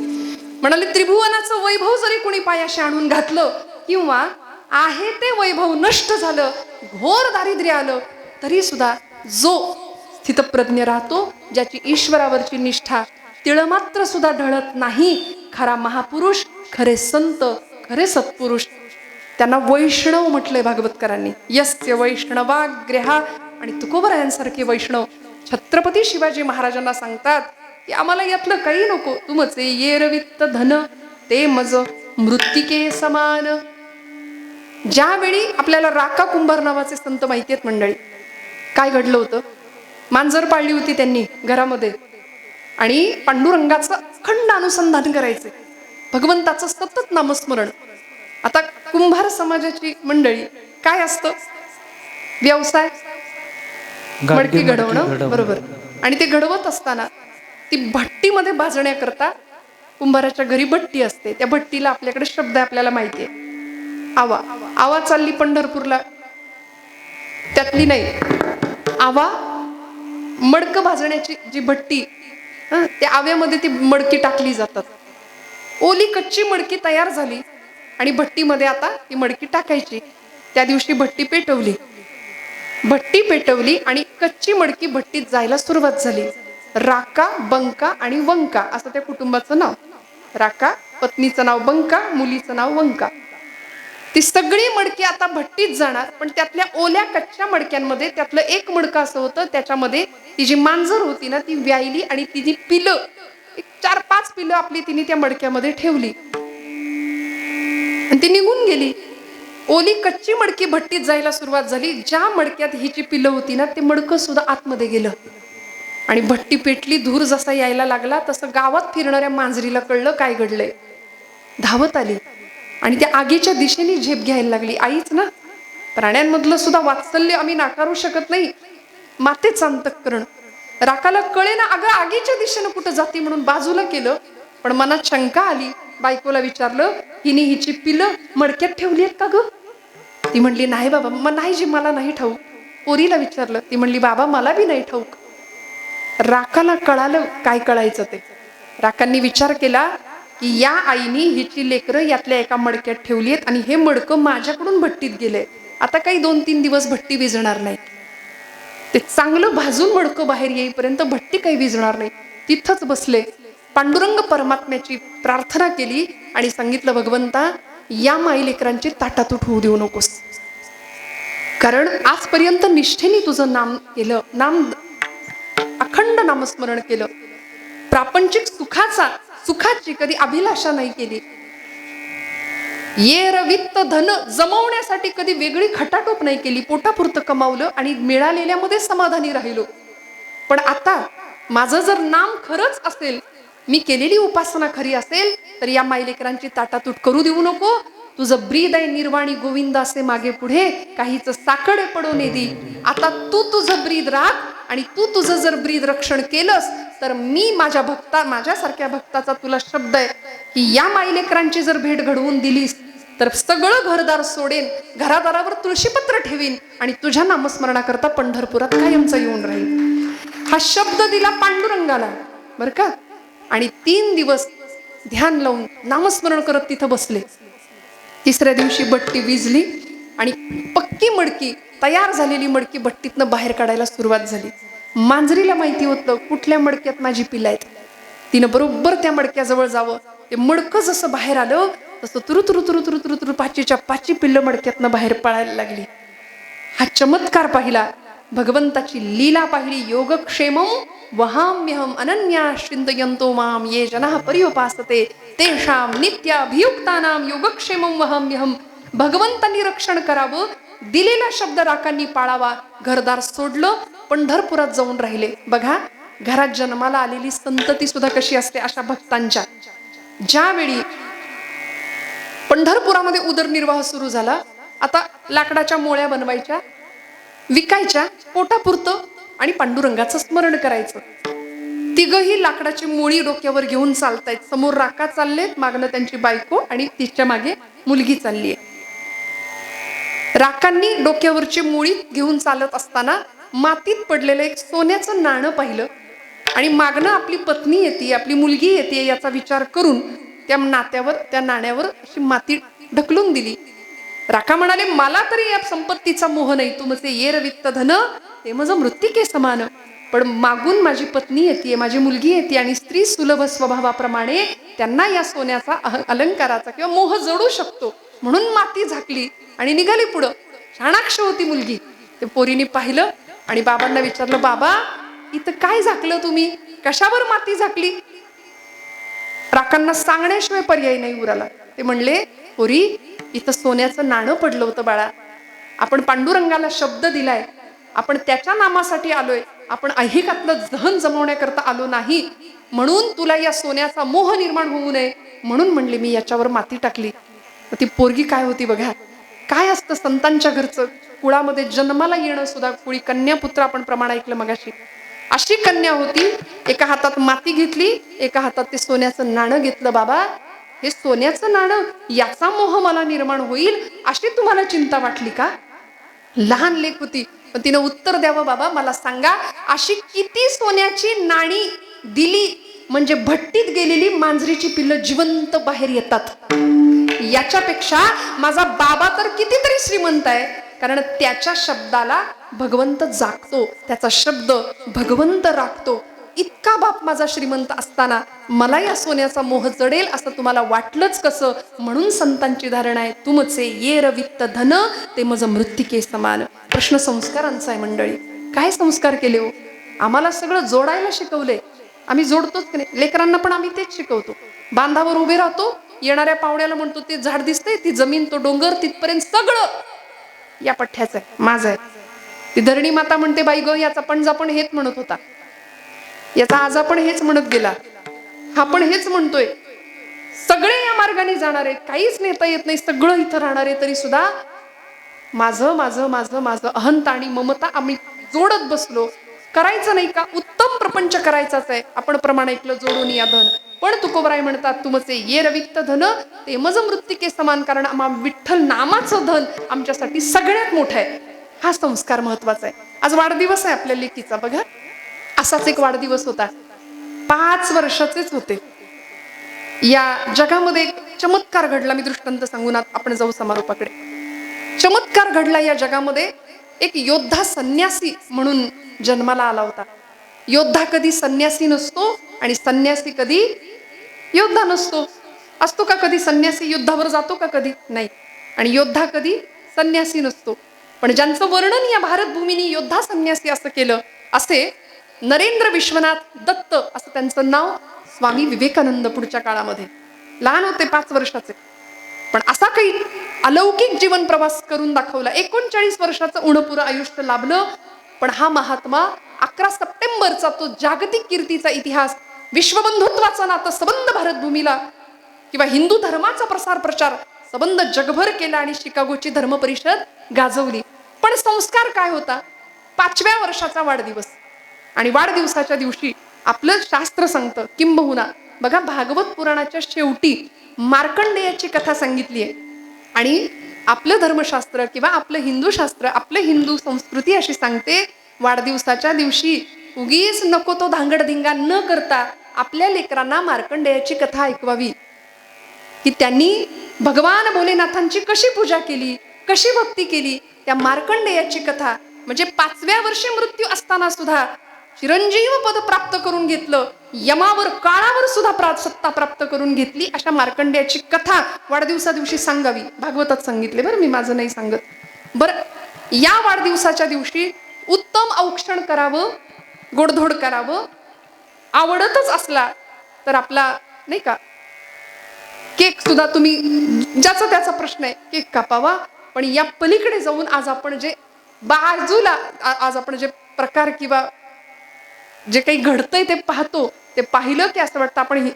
म्हणाले त्रिभुवनाचं वैभव जरी कोणी पायाशी आणून घातलं किंवा आहे ते वैभव नष्ट झालं, घोर दारिद्र्य आलं तरी सुद्धा जो स्थितप्रज्ञ राहतो, ज्याची ईश्वरावरची निष्ठा तिळमात्र सुद्धा ढळत नाही, खरा महापुरुष, खरे संत, खरे सत्पुरुष, त्यांना वैष्णव म्हटलंय भागवतकरांनी. यस्य वैष्णवाग्रहा. आणि तुकोबरायांसारखे वैष्णव छत्रपती शिवाजी महाराजांना सांगतात की आम्हाला यातलं काही नको, तुमचे येरवित्त धन ते मज मृत्तिके समान. ज्यावेळी आपल्याला राका कुंभार नावाचे संत माहिती आहेत मंडळी, काय घडलं होतं, मांजर पाळली होती त्यांनी घरामध्ये आणि पांडुरंगाचं अखंड अनुसंधान करायचे, भगवंताचं सतत नामस्मरण. आता कुंभार समाजाची मंडळी काय असतं, व्यवसाय मडकी घडवणं, बरोबर. आणि ते घडवत असताना ती भट्टीमध्ये भाजण्याकरता कुंभाराच्या घरी भट्टी असते, त्या भट्टीला आपल्याकडे शब्द आपल्याला माहिती आहे, आवा. आवा चालली पंढरपूरला, त्यातली नाही आवा, मडकं भाजण्याची जी भट्टी, त्या आव्यामध्ये ती मडकी टाकली जातात. ओली कच्ची मडकी तयार झाली आणि भट्टीमध्ये आता ती मडकी टाकायची. त्या दिवशी भट्टी पेटवली, भट्टी पेटवली आणि कच्ची मडकी भट्टीत जायला सुरुवात झाली. राका, बंका आणि वंका असं त्या कुटुंबाचं नाव. राका, पत्नीचं नाव बंका, मुलीचं नाव वंका. ती सगळी मडकी आता भट्टीत जाणार. पण त्यातल्या ओल्या कच्च्या मडक्यांमध्ये त्यातलं एक मडकं असं होतं, त्याच्यामध्ये ती जी मांजर होती ना ती व्यायली आणि तिची पिलं, 4-5 पिलं आपली तिने त्या मडक्यामध्ये ठेवली आणि ती निघून गेली. ओली कच्ची मडकी भट्टीत जायला सुरुवात झाली. ज्या मडक्यात हिची पिलं होती ना ते मडकं सुद्धा आतमध्ये गेलं आणि भट्टी पेटली. धूर जसा यायला लागला तसं गावात फिरणाऱ्या मांजरीला कळलं काय घडलंय. धावत आली आणि त्या आगीच्या दिशेने झेप घ्यायला लागली. आईच ना, प्राण्यांमधलं सुद्धा वात्सल्य आम्ही नाकारू शकत नाही, मातेचं अंतःकरण. राकाला कळे ना, अगं आगीच्या दिशेनं कुठं जाती म्हणून बाजूला केलं. पण मनात शंका आली. बायकोला विचारलं, हिने हिची पिलं मडक्यात ठेवली आहेत का ग? ती म्हणली नाही बाबा, मग नाही जी, मला नाही ठाऊक. पोरीला विचारलं, ती म्हणली बाबा मला बी नाही ठाऊक. राकाला कळालं काय कळायचं ते. राकांनी विचार केला की या आईनी हिची लेकरं यातल्या एका मडक्यात ठेवली आहेत आणि हे मडकं माझ्याकडून भट्टीत गेलंय. आता काही 2-3 दिवस भट्टी विझणार नाही. ते चांगलं भाजून मडकं बाहेर येईपर्यंत भट्टी काही विझणार नाही. तिथंच बसले, पांडुरंग परमात्म्याची प्रार्थना केली आणि सांगितलं, भगवंता या माईलेकरांची ताटातूट होऊ देऊ नकोस. कारण आजपर्यंत निष्ठेने तुझं नाम केलं, अखंड नामस्मरण केलं, प्रापंचिक सुखाची कधी अभिलाषा नाही केली. येर वित्त धन जमवण्यासाठी कधी वेगळी खटाटोप नाही केली. पोटापुरतं कमावलं आणि मिळालेल्यामध्ये समाधानी राहिलो. पण आता माझं जर नाम खरंच असेल, मी केलेली उपासना खरी असेल, तर या माईलेकरांची ताटातूट करू देऊ नको. तुझं ब्रीद आहे निर्वाणी गोविंद असे मागे पुढे, काहीच साकडे पडो नेदी. आता तू तुझं ब्रीद राख आणि तू तुझं जर ब्रीद रक्षण केलंस तर मी माझ्यासारख्या भक्ताचा तुला शब्द आहे की या माईलेकरांची जर भेट घडवून दिलीस तर सगळं घरदार सोडेन, घरादारावर तुळशीपत्र ठेवीन आणि तुझ्या नामस्मरणाकरता पंढरपुरात कायमचा येऊन राहील. हा शब्द दिला पांडुरंगाला, बर का. आणि 3 दिवस ध्यान लावून नामस्मरण करत तिथं बसले. 3ऱ्या दिवशी भट्टी विझली आणि पक्की मडकी, तयार झालेली मडकी भट्टीतनं बाहेर काढायला सुरुवात झाली. मांजरीला माहिती होतं कुठल्या मडक्यात माझी पिलं आहेत. तिनं बरोबर त्या मडक्याजवळ जावं. ते मडकं जसं बाहेर आलं तसं तुरु तुरु तुरु तुरु तुरु तुरु 5च्या 5 पिल्लं मडक्यातनं बाहेर पळायला लागली. हा चमत्कार पाहिला, भगवंताची लीला पाहिली. योगक्षेमं वहाम्यहम अनन्या चिंतयन्तो माम ये जनाः पर्युपासते तेषां नित्याभियुक्तानां योगक्षेमं वहाम्यहम. भगवंतांनी रक्षण करावं, दिलेला शब्द राकांनी पाळावा. घरदार सोडलं, पंढरपुरात जाऊन राहिले. बघा, घरात जन्माला आलेली संतती सुद्धा कशी असते अशा भक्तांच्या. ज्यावेळी पंढरपुरामध्ये उदरनिर्वाह सुरू झाला, आता लाकडाच्या मोळ्या बनवायच्या, विकायच्या पोटापुरतं आणि पांडुरंगाचं स्मरण करायचं. तिघही लाकडाची मोळी डोक्यावर घेऊन चालतायत. समोर राका चाललेत, मागणं त्यांची बायको आणि तिच्या मागे मुलगी चाललीये. राकांनी डोक्यावरची मोळी घेऊन चालत असताना मातीत पडलेलं एक सोन्याचं नाणं पाहिलं आणि मागणं आपली पत्नी येते, आपली मुलगी येते याचा विचार करून त्या नाण्यावर अशी माती ढकलून दिली. राका म्हणाले, मला तरी या संपत्तीचा मोह नाही. तुमचे येर वित्त धन ते माझं मृत्तिके समान. पण मागून माझी पत्नी येते, माझी मुलगी येते आणि स्त्री सुलभ स्वभावाप्रमाणे त्यांना या सोन्याचा अलंकाराचा किंवा मोह जडू शकतो, म्हणून माती झाकली आणि निघाली पुढं. शाणाक्ष होती मुलगी. ते पोरीने पाहिलं आणि बाबांना विचारलं, बाबा इथं काय झाकलं तुम्ही, कशावर माती झाकली? राकांना सांगण्याशिवाय पर्याय नाही उराला. ते म्हणले, पोरी इथं सोन्याचं नाणं पडलं होतं बाळा. आपण पांडुरंगाला शब्द दिलाय, आपण त्याच्या नामासाठी आलोय, आपण ऐहिकातलं दहन जमवण्याकरता आलो नाही, म्हणून तुला या सोन्याचा मोह निर्माण होऊ नये म्हणून म्हणले मी याच्यावर माती टाकली. ती पोरगी काय होती बघा. काय असतं संतांच्या घरचं, कुळामध्ये जन्माला येणं सुद्धा, कुळी कन्यापुत्र आपण प्रमाण ऐकलं मगाशी. अशी कन्या होती. एका हातात माती घेतली, एका हातात ते सोन्याचं नाणं घेतलं. बाबा हे सोन्याचं नाणं, याचा मोह मला निर्माण होईल अशी तुम्हाला चिंता वाटली का? लहान लेक होती, पण तिनं उत्तर द्यावं, बाबा मला सांगा, अशी किती सोन्याची नाणी दिली म्हणजे भट्टीत गेलेली मांजरीची पिल्लं जिवंत बाहेर येतात? याच्यापेक्षा माझा बाबा तर कितीतरी श्रीमंत आहे, कारण त्याच्या शब्दाला भगवंत जागतो, त्याचा शब्द भगवंत राखतो. इतका बाप माझा श्रीमंत असताना मला या सोन्याचा मोह जडेल असं तुम्हाला वाटलंच कसं? म्हणून संतांची धारणा आहे, तुमचे येर वित्त धन ते मज मृत्तिके समान. प्रश्न संस्कारांचा आहे मंडळी. काय संस्कार केले हो? आम्हाला सगळं जोडायला शिकवले, आम्ही जोडतोच की नाही? लेकरांना पण आम्ही तेच शिकवतो. बांधावर उभे राहतो, येणाऱ्या पाहुण्याला म्हणतो ते झाड दिसतंय, ती जमीन, तो डोंगर, तिथपर्यंत सगळं या पठ्ठ्याचं आहे, माझं आहे. ती धरणी माता म्हणते, बाई ग, याचा पणजा पण हेच म्हणत होता, याचा आजा पण हेच म्हणत गेला, हा पण हेच म्हणतोय. सगळे या मार्गाने जाणारे, काहीच नेता येत नाही, सगळं इथं राहणारे, तरी सुद्धा माझं माझं माझं माझं अहंता आणि ममता आम्ही जोडत बसलो. करायचं नाही का? उत्तम प्रपंच करायचाच आहे. आपण प्रमाण ऐकलं, जोडून या धन. पण तुकोबराय म्हणतात, तुमचे येर वित्त धन ते मज मृत्तिके समान. कारण आम्हा विठ्ठल नामाचं धन आमच्यासाठी सगळ्यात मोठं आहे. हा संस्कार महत्वाचा आहे. आज वाढदिवस आहे आपल्या लेकीचा, बघा. असाच एक वाढदिवस होता, 5 वर्षाचेच होते. या जगामध्ये एक चमत्कार घडला. मी दृष्टांत सांगून आपण जाऊ समारोपाकडे. चमत्कार घडला या जगामध्ये. एक योद्धा संन्यासी म्हणून जन्माला आला होता. योद्धा कधी संन्यासी नसतो आणि संन्यासी कधी योद्धा नसतो. असतो का कधी संन्यासी युद्धावर जातो का? कधी नाही. आणि योद्धा कधी संन्यासी नसतो. पण ज्यांचं वर्णन या भारत भूमीने योद्धा संन्यासी असं केलं, असे नरेंद्र विश्वनाथ दत्त असं त्यांचं नाव. स्वामी विवेकानंद पुढच्या काळामध्ये लहान होते, 5 वर्षाचे, पण असा काही अलौकिक जीवन प्रवास करून दाखवला. 39 वर्षाचं उणपुरं आयुष्य लाभलं. पण हा महात्मा 11 सप्टेंबरचा तो जागतिक कीर्तीचा इतिहास, विश्वबंधुत्वाचा नातं संबंध भारत भूमीला किंवा हिंदू धर्माचा प्रसार प्रचार संबंध जगभर केला आणि शिकागोची धर्म परिषद गाजवली. पण संस्कार काय होता? 5व्या वर्षाचा वाढदिवस. आणि वाढदिवसाच्या दिवशी आपलं शास्त्र सांगतं, किंबहुना बघा, भागवत पुराणाच्या शेवटी मार्कंडेयाची कथा सांगितली आहे. आणि आपलं धर्मशास्त्र किंवा आपलं हिंदू शास्त्र, आपलं हिंदू संस्कृती अशी सांगते, वाढदिवसाच्या दिवशी उगीच नको तो धांगडधिंगा न करता आपल्या लेकरांना मार्कंडेयाची कथा ऐकवावी, की त्यांनी भगवान भोलेनाथांची कशी पूजा केली, कशी भक्ती केली. त्या मार्कंडेयाची कथा म्हणजे 5व्या वर्षी मृत्यू असताना सुद्धा चिरंजीव पद प्राप्त करून घेतलं, यमावर काळावर सुद्धा सत्ता प्राप्त करून घेतली. अशा मार्कंडेयाची कथा वाढदिवसा दिवशी सांगावी. भागवतात सांगितले बरं, मी माझं नाही सांगत. बरं, या वाढदिवसाच्या दिवशी उत्तम औक्षण करावं, गोडधोड करावं. आवडतच असला तर आपला नाही का केक सुद्धा तुम्ही, ज्याचा त्याचा प्रश्न आहे, केक कापावा. पण या पलीकडे जाऊन आज आपण जे बाजूला, आज आपण जे प्रकार किंवा जे काही घडतंय ते पाहतो, ते पाहिलं की असं वाटतं आपण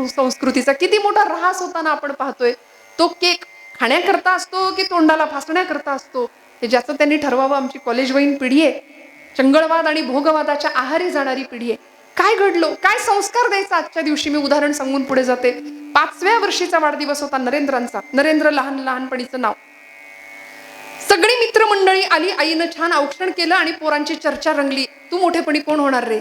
संस्कृतीचा किती मोठा ऱ्हास होताना आपण पाहतोय. तो केक खाण्याकरता असतो की तोंडाला फासण्याकरता असतो, हे ज्याचं त्यांनी ठरवावं. आमची कॉलेजवयीन पिढी आहे, चंगळवाद आणि भोगवादाच्या आहारी जाणारी पिढी आहे. काय घडलो, काय संस्कार द्यायचा आजच्या दिवशी? मी उदाहरण सांगून पुढे जाते. 5व्या वर्षीचा वाढदिवस होता नरेंद्रांचा. नरेंद्र लहानपणीचं नाव. सगळी मित्रमंडळी आली, आईनं छान औक्षण केलं आणि पोरांची चर्चा रंगली. तू मोठेपणी कोण होणार रे?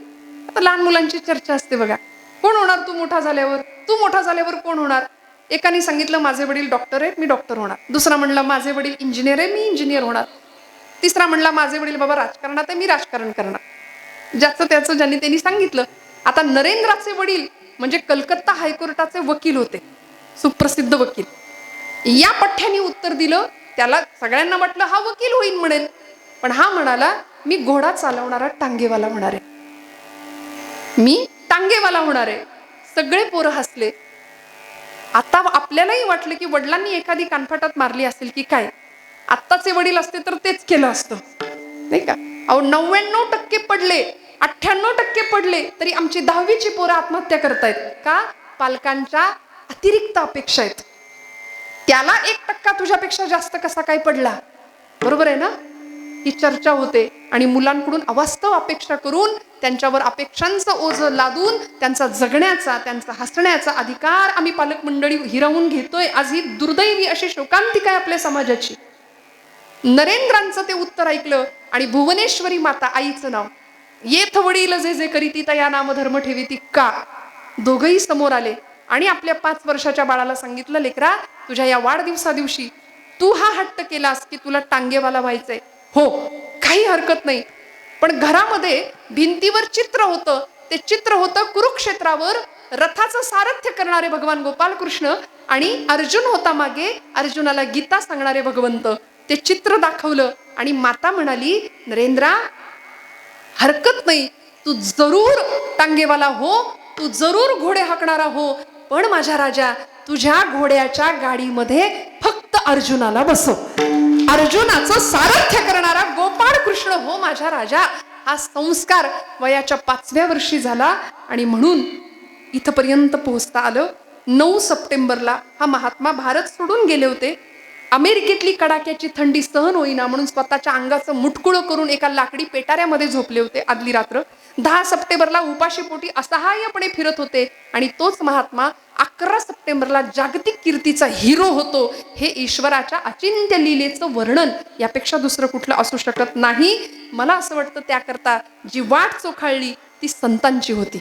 आता लहान मुलांची चर्चा असते बघा, कोण होणार तू मोठा झाल्यावर? तू मोठा झाल्यावर कोण होणार? एकाने सांगितलं माझे वडील डॉक्टर आहेत, मी डॉक्टर होणार. दुसरा म्हणला माझे वडील इंजिनियर आहे, मी इंजिनियर होणार. तिसरा म्हणला माझे वडील बाबा राजकारणात आहे, मी राजकारण करणार. ज्याचं त्याचं ज्यांनी त्यांनी सांगितलं. आता नरेंद्राचे वडील म्हणजे कलकत्ता हायकोर्टाचे वकील होते, सुप्रसिद्ध वकील. या पठ्ठ्याने उत्तर दिलं. त्याला सगळ्यांना वाटलं हा वकील होईल म्हणेल, पण हा म्हणाला मी घोडा चालवणारा टांगेवाला होणार आहे, मी टांगेवाला होणार आहे. सगळे पोरं हसले. आता आपल्यालाही वाटलं की वडिलांनी एखादी कानफाटात मारली असेल की काय. आत्ताचे वडील असते तर तेच केलं असतं, नाही का? अहो 99% पडले, 98% पडले, तरी आमची 10वीची पोरं आत्महत्या करतायत का? पालकांच्या अतिरिक्त अपेक्षा आहेत. त्याला 1% तुझ्यापेक्षा जास्त कसा काय पडला? बरोबर आहे ना? ही चर्चा होते आणि मुलांकडून अवास्तव अपेक्षा करून त्यांच्यावर अपेक्षांचं ओझं लादून त्यांचा जगण्याचा, त्यांचा हसण्याचा अधिकार आम्ही पालक मंडळी हिरावून घेतोय. आज ही दुर्दैवी अशी शोकांतिका आहे आपल्या समाजाची. नरेंद्रांचं ते उत्तर ऐकलं आणि भुवनेश्वरी माता, आईचं नाव, येथ वडील जे जे करीती तया नाम धर्म ठेवीती का. दोघही समोर आले आणि आपल्या 5 वर्षाच्या बाळाला सांगितलं, लेकरा तुझ्या या वाढदिवसा दिवशी तू हा हट्ट केलास की तुला टांगेवाला व्हायचंय, हो काही हरकत नाही. पण घरामध्ये भिंतीवर चित्र होतं, ते चित्र होतं कुरुक्षेत्रावर रथाचं सारथ्य करणारे भगवान गोपालकृष्ण, आणि अर्जुन होता मागे, अर्जुनाला गीता सांगणारे भगवंत. ते चित्र दाखवलं आणि माता म्हणाली, नरेंद्रा हरकत नाही, तू जरूर टांगेवाला हो, तू जरूर घोडे हाकणारा हो, पण माझ्या राजा तुझ्या घोड्याच्या गाडीमध्ये फक्त अर्जुनाला बसव. अर्जुनाचं सारथ्य करणारा गोपाळ कृष्ण हो माझ्या राजा. हा संस्कार वयाच्या 5व्या वर्षी झाला आणि म्हणून इथपर्यंत पोहोचता आलं. 9 सप्टेंबरला हा महात्मा भारत सोडून गेले होते. अमेरिकेतली कडाक्याची थंडी सहन होईना म्हणून स्वतःच्या अंगाचं मुटकुळं करून एका लाकडी पेटाऱ्यामध्ये झोपले होते आदली रात्र. 10 सप्टेंबरला उपाशीपोटी असहाय्यपणे फिरत होते आणि तोच महात्मा 11 सप्टेंबरला जागतिक कीर्तीचा हिरो होतो. हे ईश्वराच्या अचिंत्य लीलेचं वर्णन यापेक्षा दुसरं कुठलं असू शकत नाही. मला असं वाटतं त्याकरता जी वाट चोखाळली ती संतांची होती.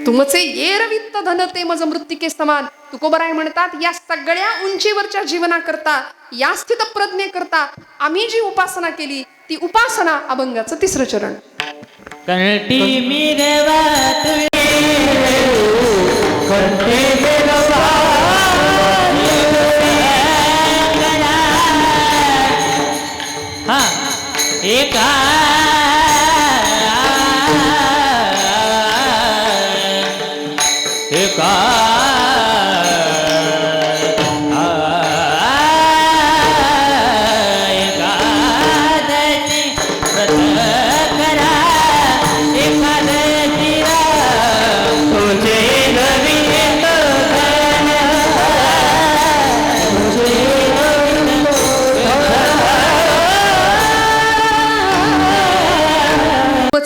तुमचे येरवित्त धन ते मज मृत्तिके समान. तुकोबराय म्हणतात, या सगळ्या उंचीवरच्या जीवनाकरता, या स्थित प्रज्ञेकरता आम्ही जी उपासना केली ती उपासना अभंगाचं 3रं चरण. कंठी मिरवा कंठी मिरवा हा एका एका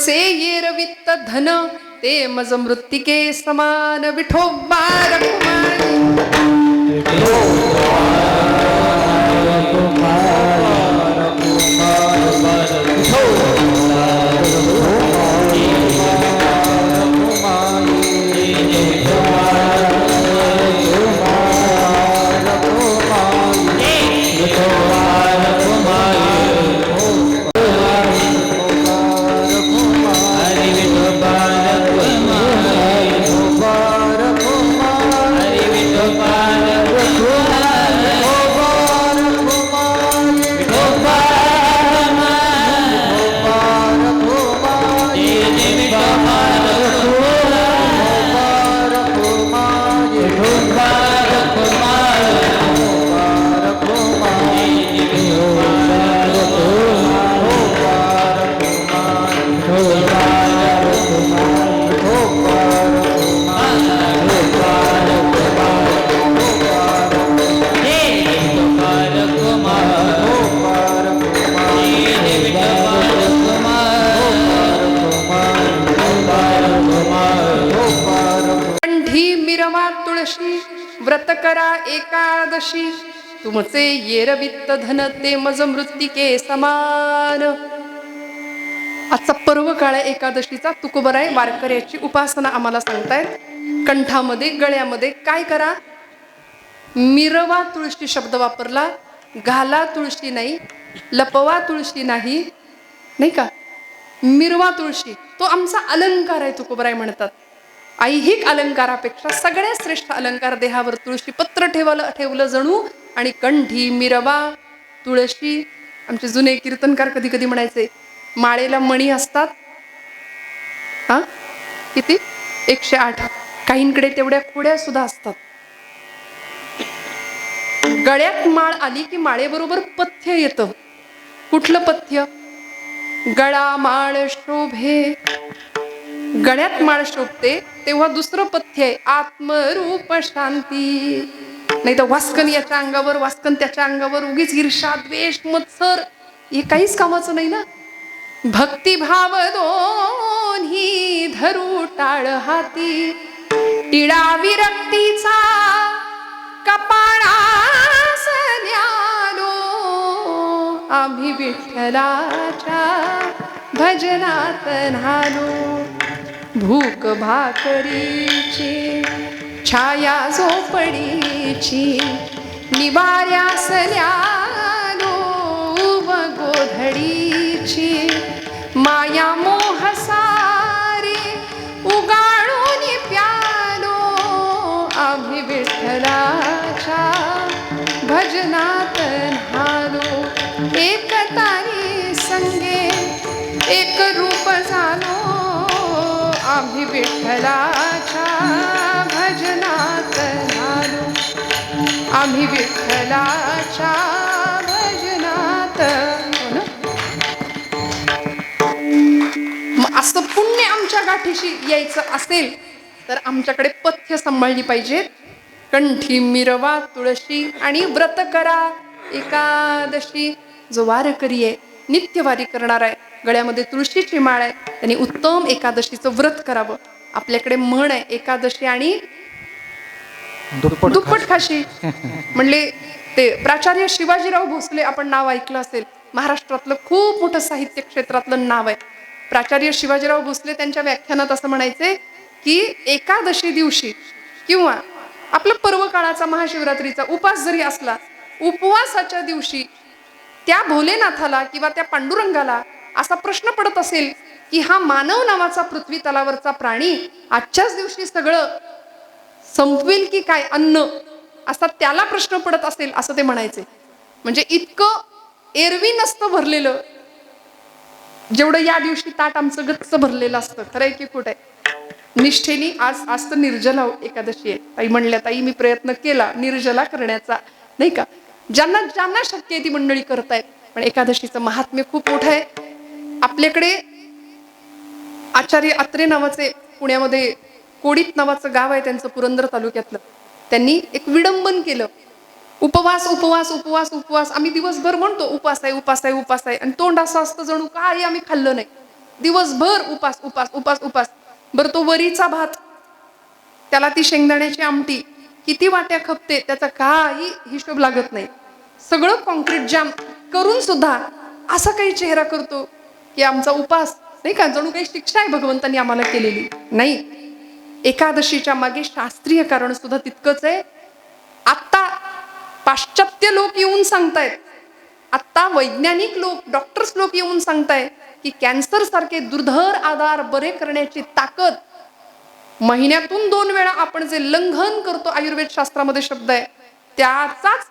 येरवित्त धन ते मज मृत्तिके समान. विठोबा रखुमाई व्रत करा एकादशी. तुमचे येरवित्त धन ते मज मृत्तिके समान. आजचा पर्व काळ एकादशीचा. तुकोबराय वारकऱ्याची उपासना आम्हाला सांगतायत. कंठामध्ये गळ्यामध्ये काय करा? मिरवा तुळशी शब्द वापरला. घाला तुळशी नाही, लपवा तुळशी नाही, नाही का? मिरवा तुळशी तो आमचा अलंकार आहे. तुकोबराय म्हणतात ऐहिक अलंकारापेक्षा सगळ्यात श्रेष्ठ अलंकार देहावर तुळशी पत्र ठेवलं जणू. आणि कंठी मिरवा तुळशी. आमचे जुने कीर्तनकार कधी कधी म्हणायचे, माळेला मणी असतात हा किती 108, काहींकडे तेवढ्या खोड्या सुद्धा असतात. गळ्यात माळ आली की माळेबरोबर पथ्य येतं. कुठलं पथ्य? गळा माळ शोभे. गळ्यात माळ शोभते तेव्हा दुसरं पथ्य आहे आत्मरूप शांती. नाही तर वास्कन याच्या अंगावर, वास्कन त्याच्या अंगावर, उगीच ईर्षा द्वेष मत्सर हे काहीच कामाचं नाही ना. भक्तिभाव दोन्ही धरू टाळ हाती. टिळा विरक्तीचा कपाळास न्यालो. आम्ही विठ्ठलाच्या भजनात न्हालो. भूक भाकरीची छाया झोपडीची निवाऱ्यासल्यालो गोधडीची माया मोह सारी उगाळून प्यालो आम्ही विठ्ठलाच्या भजनात न्हालो एक तारी संगे एक रूप झालो आम्ही विठ्ठलाच्या भजनात न्हालो आम्ही विठ्ठलाच्या भजनात. हो ना? मग असं पुण्य आमच्या गाठीशी यायचं असेल तर आमच्याकडे पथ्य सांभाळली पाहिजेत. कंठी मिरवा तुळशी आणि व्रत करा एकादशी. जो वारकरी आहे, नित्यवारी करणार आहे, गळ्यामध्ये तुळशीची माळ आहे, त्यांनी उत्तम एकादशीचं व्रत करावं. आपल्याकडे म्हण आहे एकादशी आणि दुप्पट खाशी. म्हणले ते प्राचार्य शिवाजीराव भोसले, आपण नाव ऐकलं असेल, महाराष्ट्रातलं खूप मोठं साहित्य क्षेत्रातलं नाव आहे. प्राचार्य शिवाजीराव भोसले त्यांच्या व्याख्यानात असं म्हणायचे की एकादशी दिवशी किंवा आपलं पर्व काळाचा महाशिवरात्रीचा उपास जरी असला, उपवासाच्या दिवशी त्या भोलेनाथाला किंवा त्या पांडुरंगाला असा प्रश्न पडत असेल की हा मानव नावाचा पृथ्वी तलावरचा प्राणी आजच्याच दिवशी सगळं संपवेल की काय अन्न, असा त्याला प्रश्न पडत असेल असं ते म्हणायचे. म्हणजे इतकं एरवी नसतं भरलेलं जेवढं या दिवशी ताट आमचं गच्च भरलेलं असतं. खरंय की खोट आहे? निष्ठेनी आज तर निर्जला एकादशी आहे. ताई म्हणल्या, ताई मी प्रयत्न केला निर्जला करण्याचा, नाही का? ज्यांना ज्यांना शक्य आहे ती मंडळी करतायत. पण एकादशीचं महात्म्य खूप मोठं आहे. आपल्याकडे आचार्य अत्रे नावाचे, पुण्यामध्ये कोडीत नावाचं गाव आहे त्यांचं, पुरंदर तालुक्यातलं, त्यांनी एक विडंबन केलं. उपवास उपवास उपवास उपवास. आम्ही दिवसभर म्हणतो उपास आहे उपास आहे उपास आहे, आणि तोंड असं असतं जणू काही आम्ही खाल्लं नाही. दिवसभर उपास उपास उपास उपास. बरं, तो वरीचा भात, त्याला ती शेंगदाण्याची आमटी किती वाट्या खपते त्याचा काही हिशोब लागत नाही. सगळं कॉन्क्रीट जाम करून सुद्धा असा काही चेहरा करतो की आमचा उपास, नाही का, जणू काही शिक्षा आहे भगवंतांनी आम्हाला केलेली. नाही, एकादशीच्या मागे शास्त्रीय कारण सुद्धा तितकंच आहे. आत्ता पाश्चात्य लोक येऊन सांगतायत, आत्ता वैज्ञानिक लोक, डॉक्टर्स लोक येऊन सांगतायत की कॅन्सर सारखे दुर्धर आजार बरे करण्याची ताकद, महिन्यातून 2 वेळा आपण जे लंघन करतो, आयुर्वेद शास्त्रामध्ये शब्द आहे, त्याचाच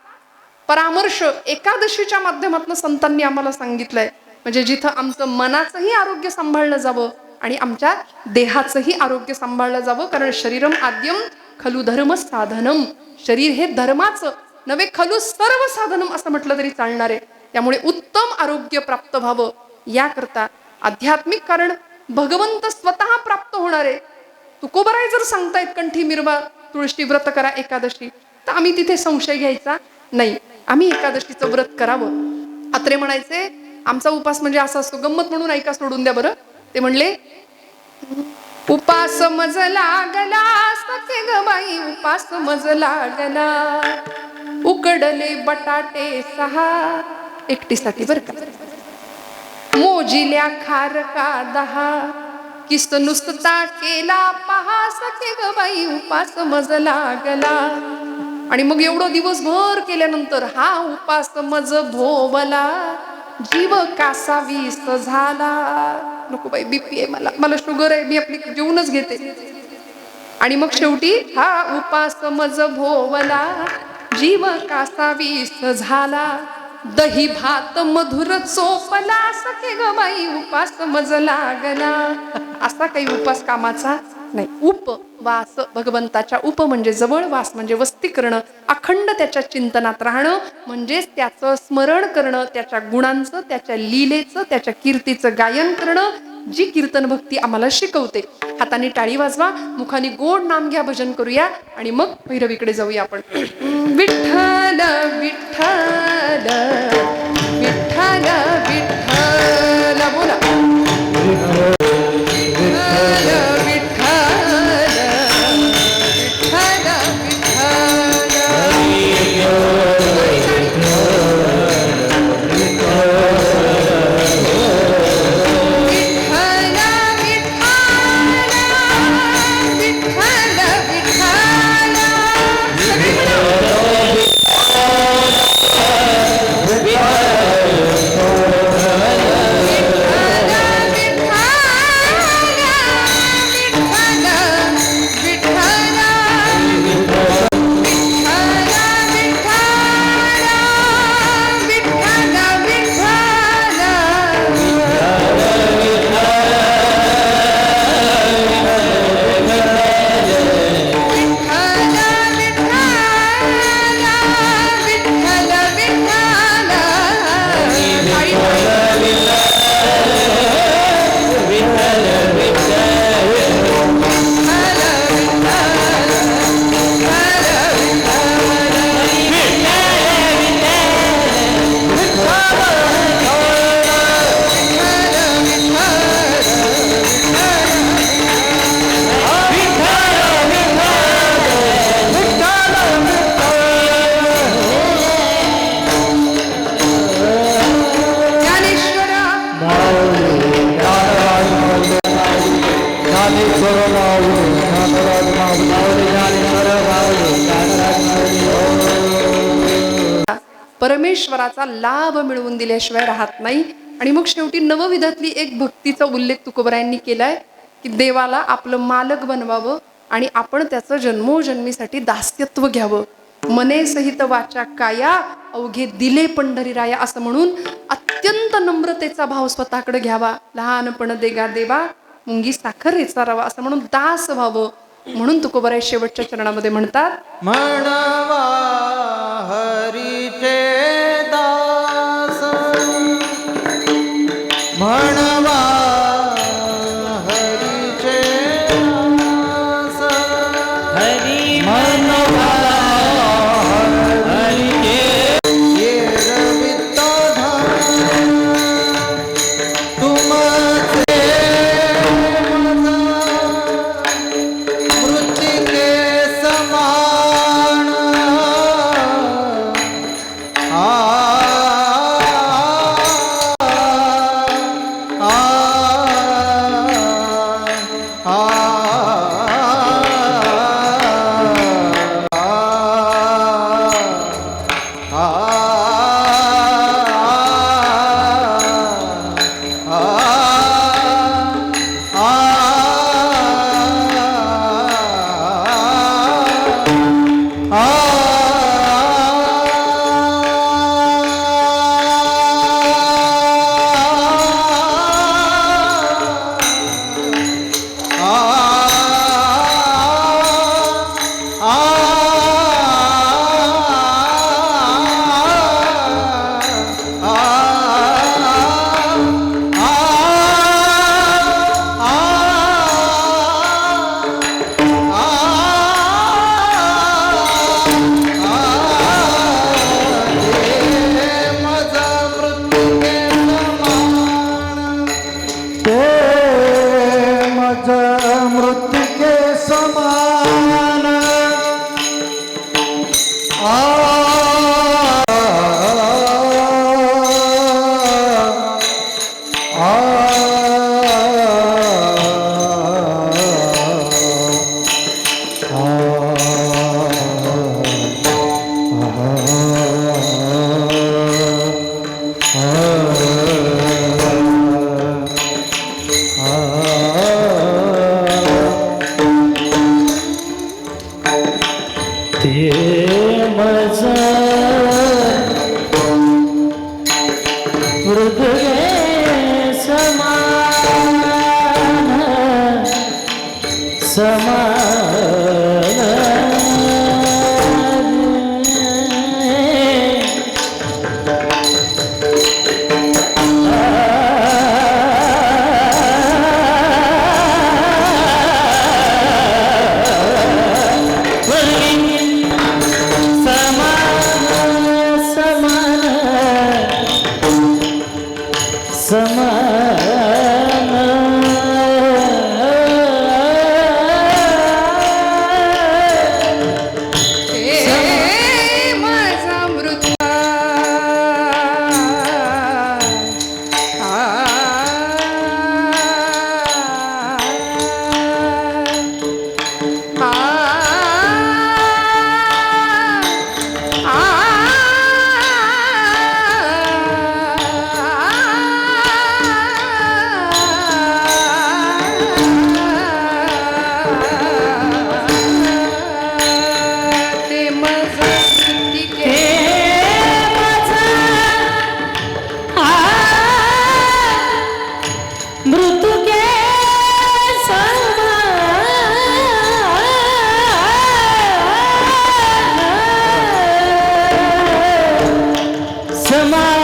परामर्श एकादशीच्या माध्यमातून संतांनी आम्हाला सांगितलंय. म्हणजे जिथं आमचं मनाचंही आरोग्य सांभाळलं जावं आणि आमच्या देहाचंही आरोग्य सांभाळलं जावं. कारण शरीरम आद्यम खलु धर्म साधनम. शरीर हे धर्माचं नव्हे, खलु सर्व साधनम असं म्हटलं तरी चालणार आहे. त्यामुळे उत्तम आरोग्य प्राप्त व्हावं याकरता आध्यात्मिक कारण भगवंत स्वतः प्राप्त होणार आहे. तुकोबराय जर सांगतायत कंठी मिरवा तुळशी व्रत करा एकादशी, तर आम्ही तिथे संशय घ्यायचा नाही. आम्ही एकादशीचं व्रत करावं. अत्रे म्हणायचे आमचा उपास म्हणजे असा असतो. गंमत म्हणून ऐका, सोडून द्या बरं. ते म्हणले, उपास मज लागला सखे ग बाई, उपास मज लागला, उकडले बटाटे 6, एकटीसाठी बरं का, मोजिल्या खारका 10, किस नुसता केला पहा सखे ग बाई, उपास मज लागला. आणि मग एवढं दिवसभर केल्यानंतर हा उपास मज भोवला, जीव कासा 20 झाला. नको बाई, बीपी आहे, मला शुगर आहे, मी आपली जेवूनच घेते. आणि मग शेवटी हा उपास मज भोवला, जीव कासा 20 झाला, दही भात मधुर चोपला सखे ग बाई, उपास मज लागला. असा काही उपास कामाचा नाही. उपवास भगवंताच्या, उप म्हणजे जवळ, वास म्हणजे वस्ती करणं, अखंड त्याच्या चिंतनात राहणं, म्हणजेच त्याचं स्मरण करणं, त्याच्या गुणांचं, त्याच्या लीलेचं, त्याच्या कीर्तीचं गायन करणं, जी कीर्तन भक्ती आम्हाला शिकवते. हाताने टाळी वाजवा, मुखाने गोड नाम घ्या, भजन करूया आणि मग भैरवीकडे जाऊया आपण. विठ्ठल विठ्ठल विठ्ठल विठ्ठल बोला. परमेश्वराचा लाभ मिळवून दिल्याशिवाय राहत नाही. आणि मग शेवटी नवविधातली एक भक्तीचा उल्लेख तुकोबरायांनी केलाय की देवाला आपलं मालक बनवावं आणि आपण त्याचं जन्मोजन्मीसाठी दास्यत्व घ्यावं. मने सहित वाचा काया अवघे दिले पंढरीराया असं म्हणून अत्यंत नम्रतेचा भाव स्वतःकडे घ्यावा. लहानपण देगा देवा मुंगी साखर रेचा रवा असं म्हणून दास व्हावं. म्हणून तुकोबराय शेवटच्या चरणामध्ये म्हणतात, म्हणवा हरीचे दास, म्हणवा हरीचे दास, हरी मनवा हरी येरवित धाम तुमचे मृत्तिके समान. समा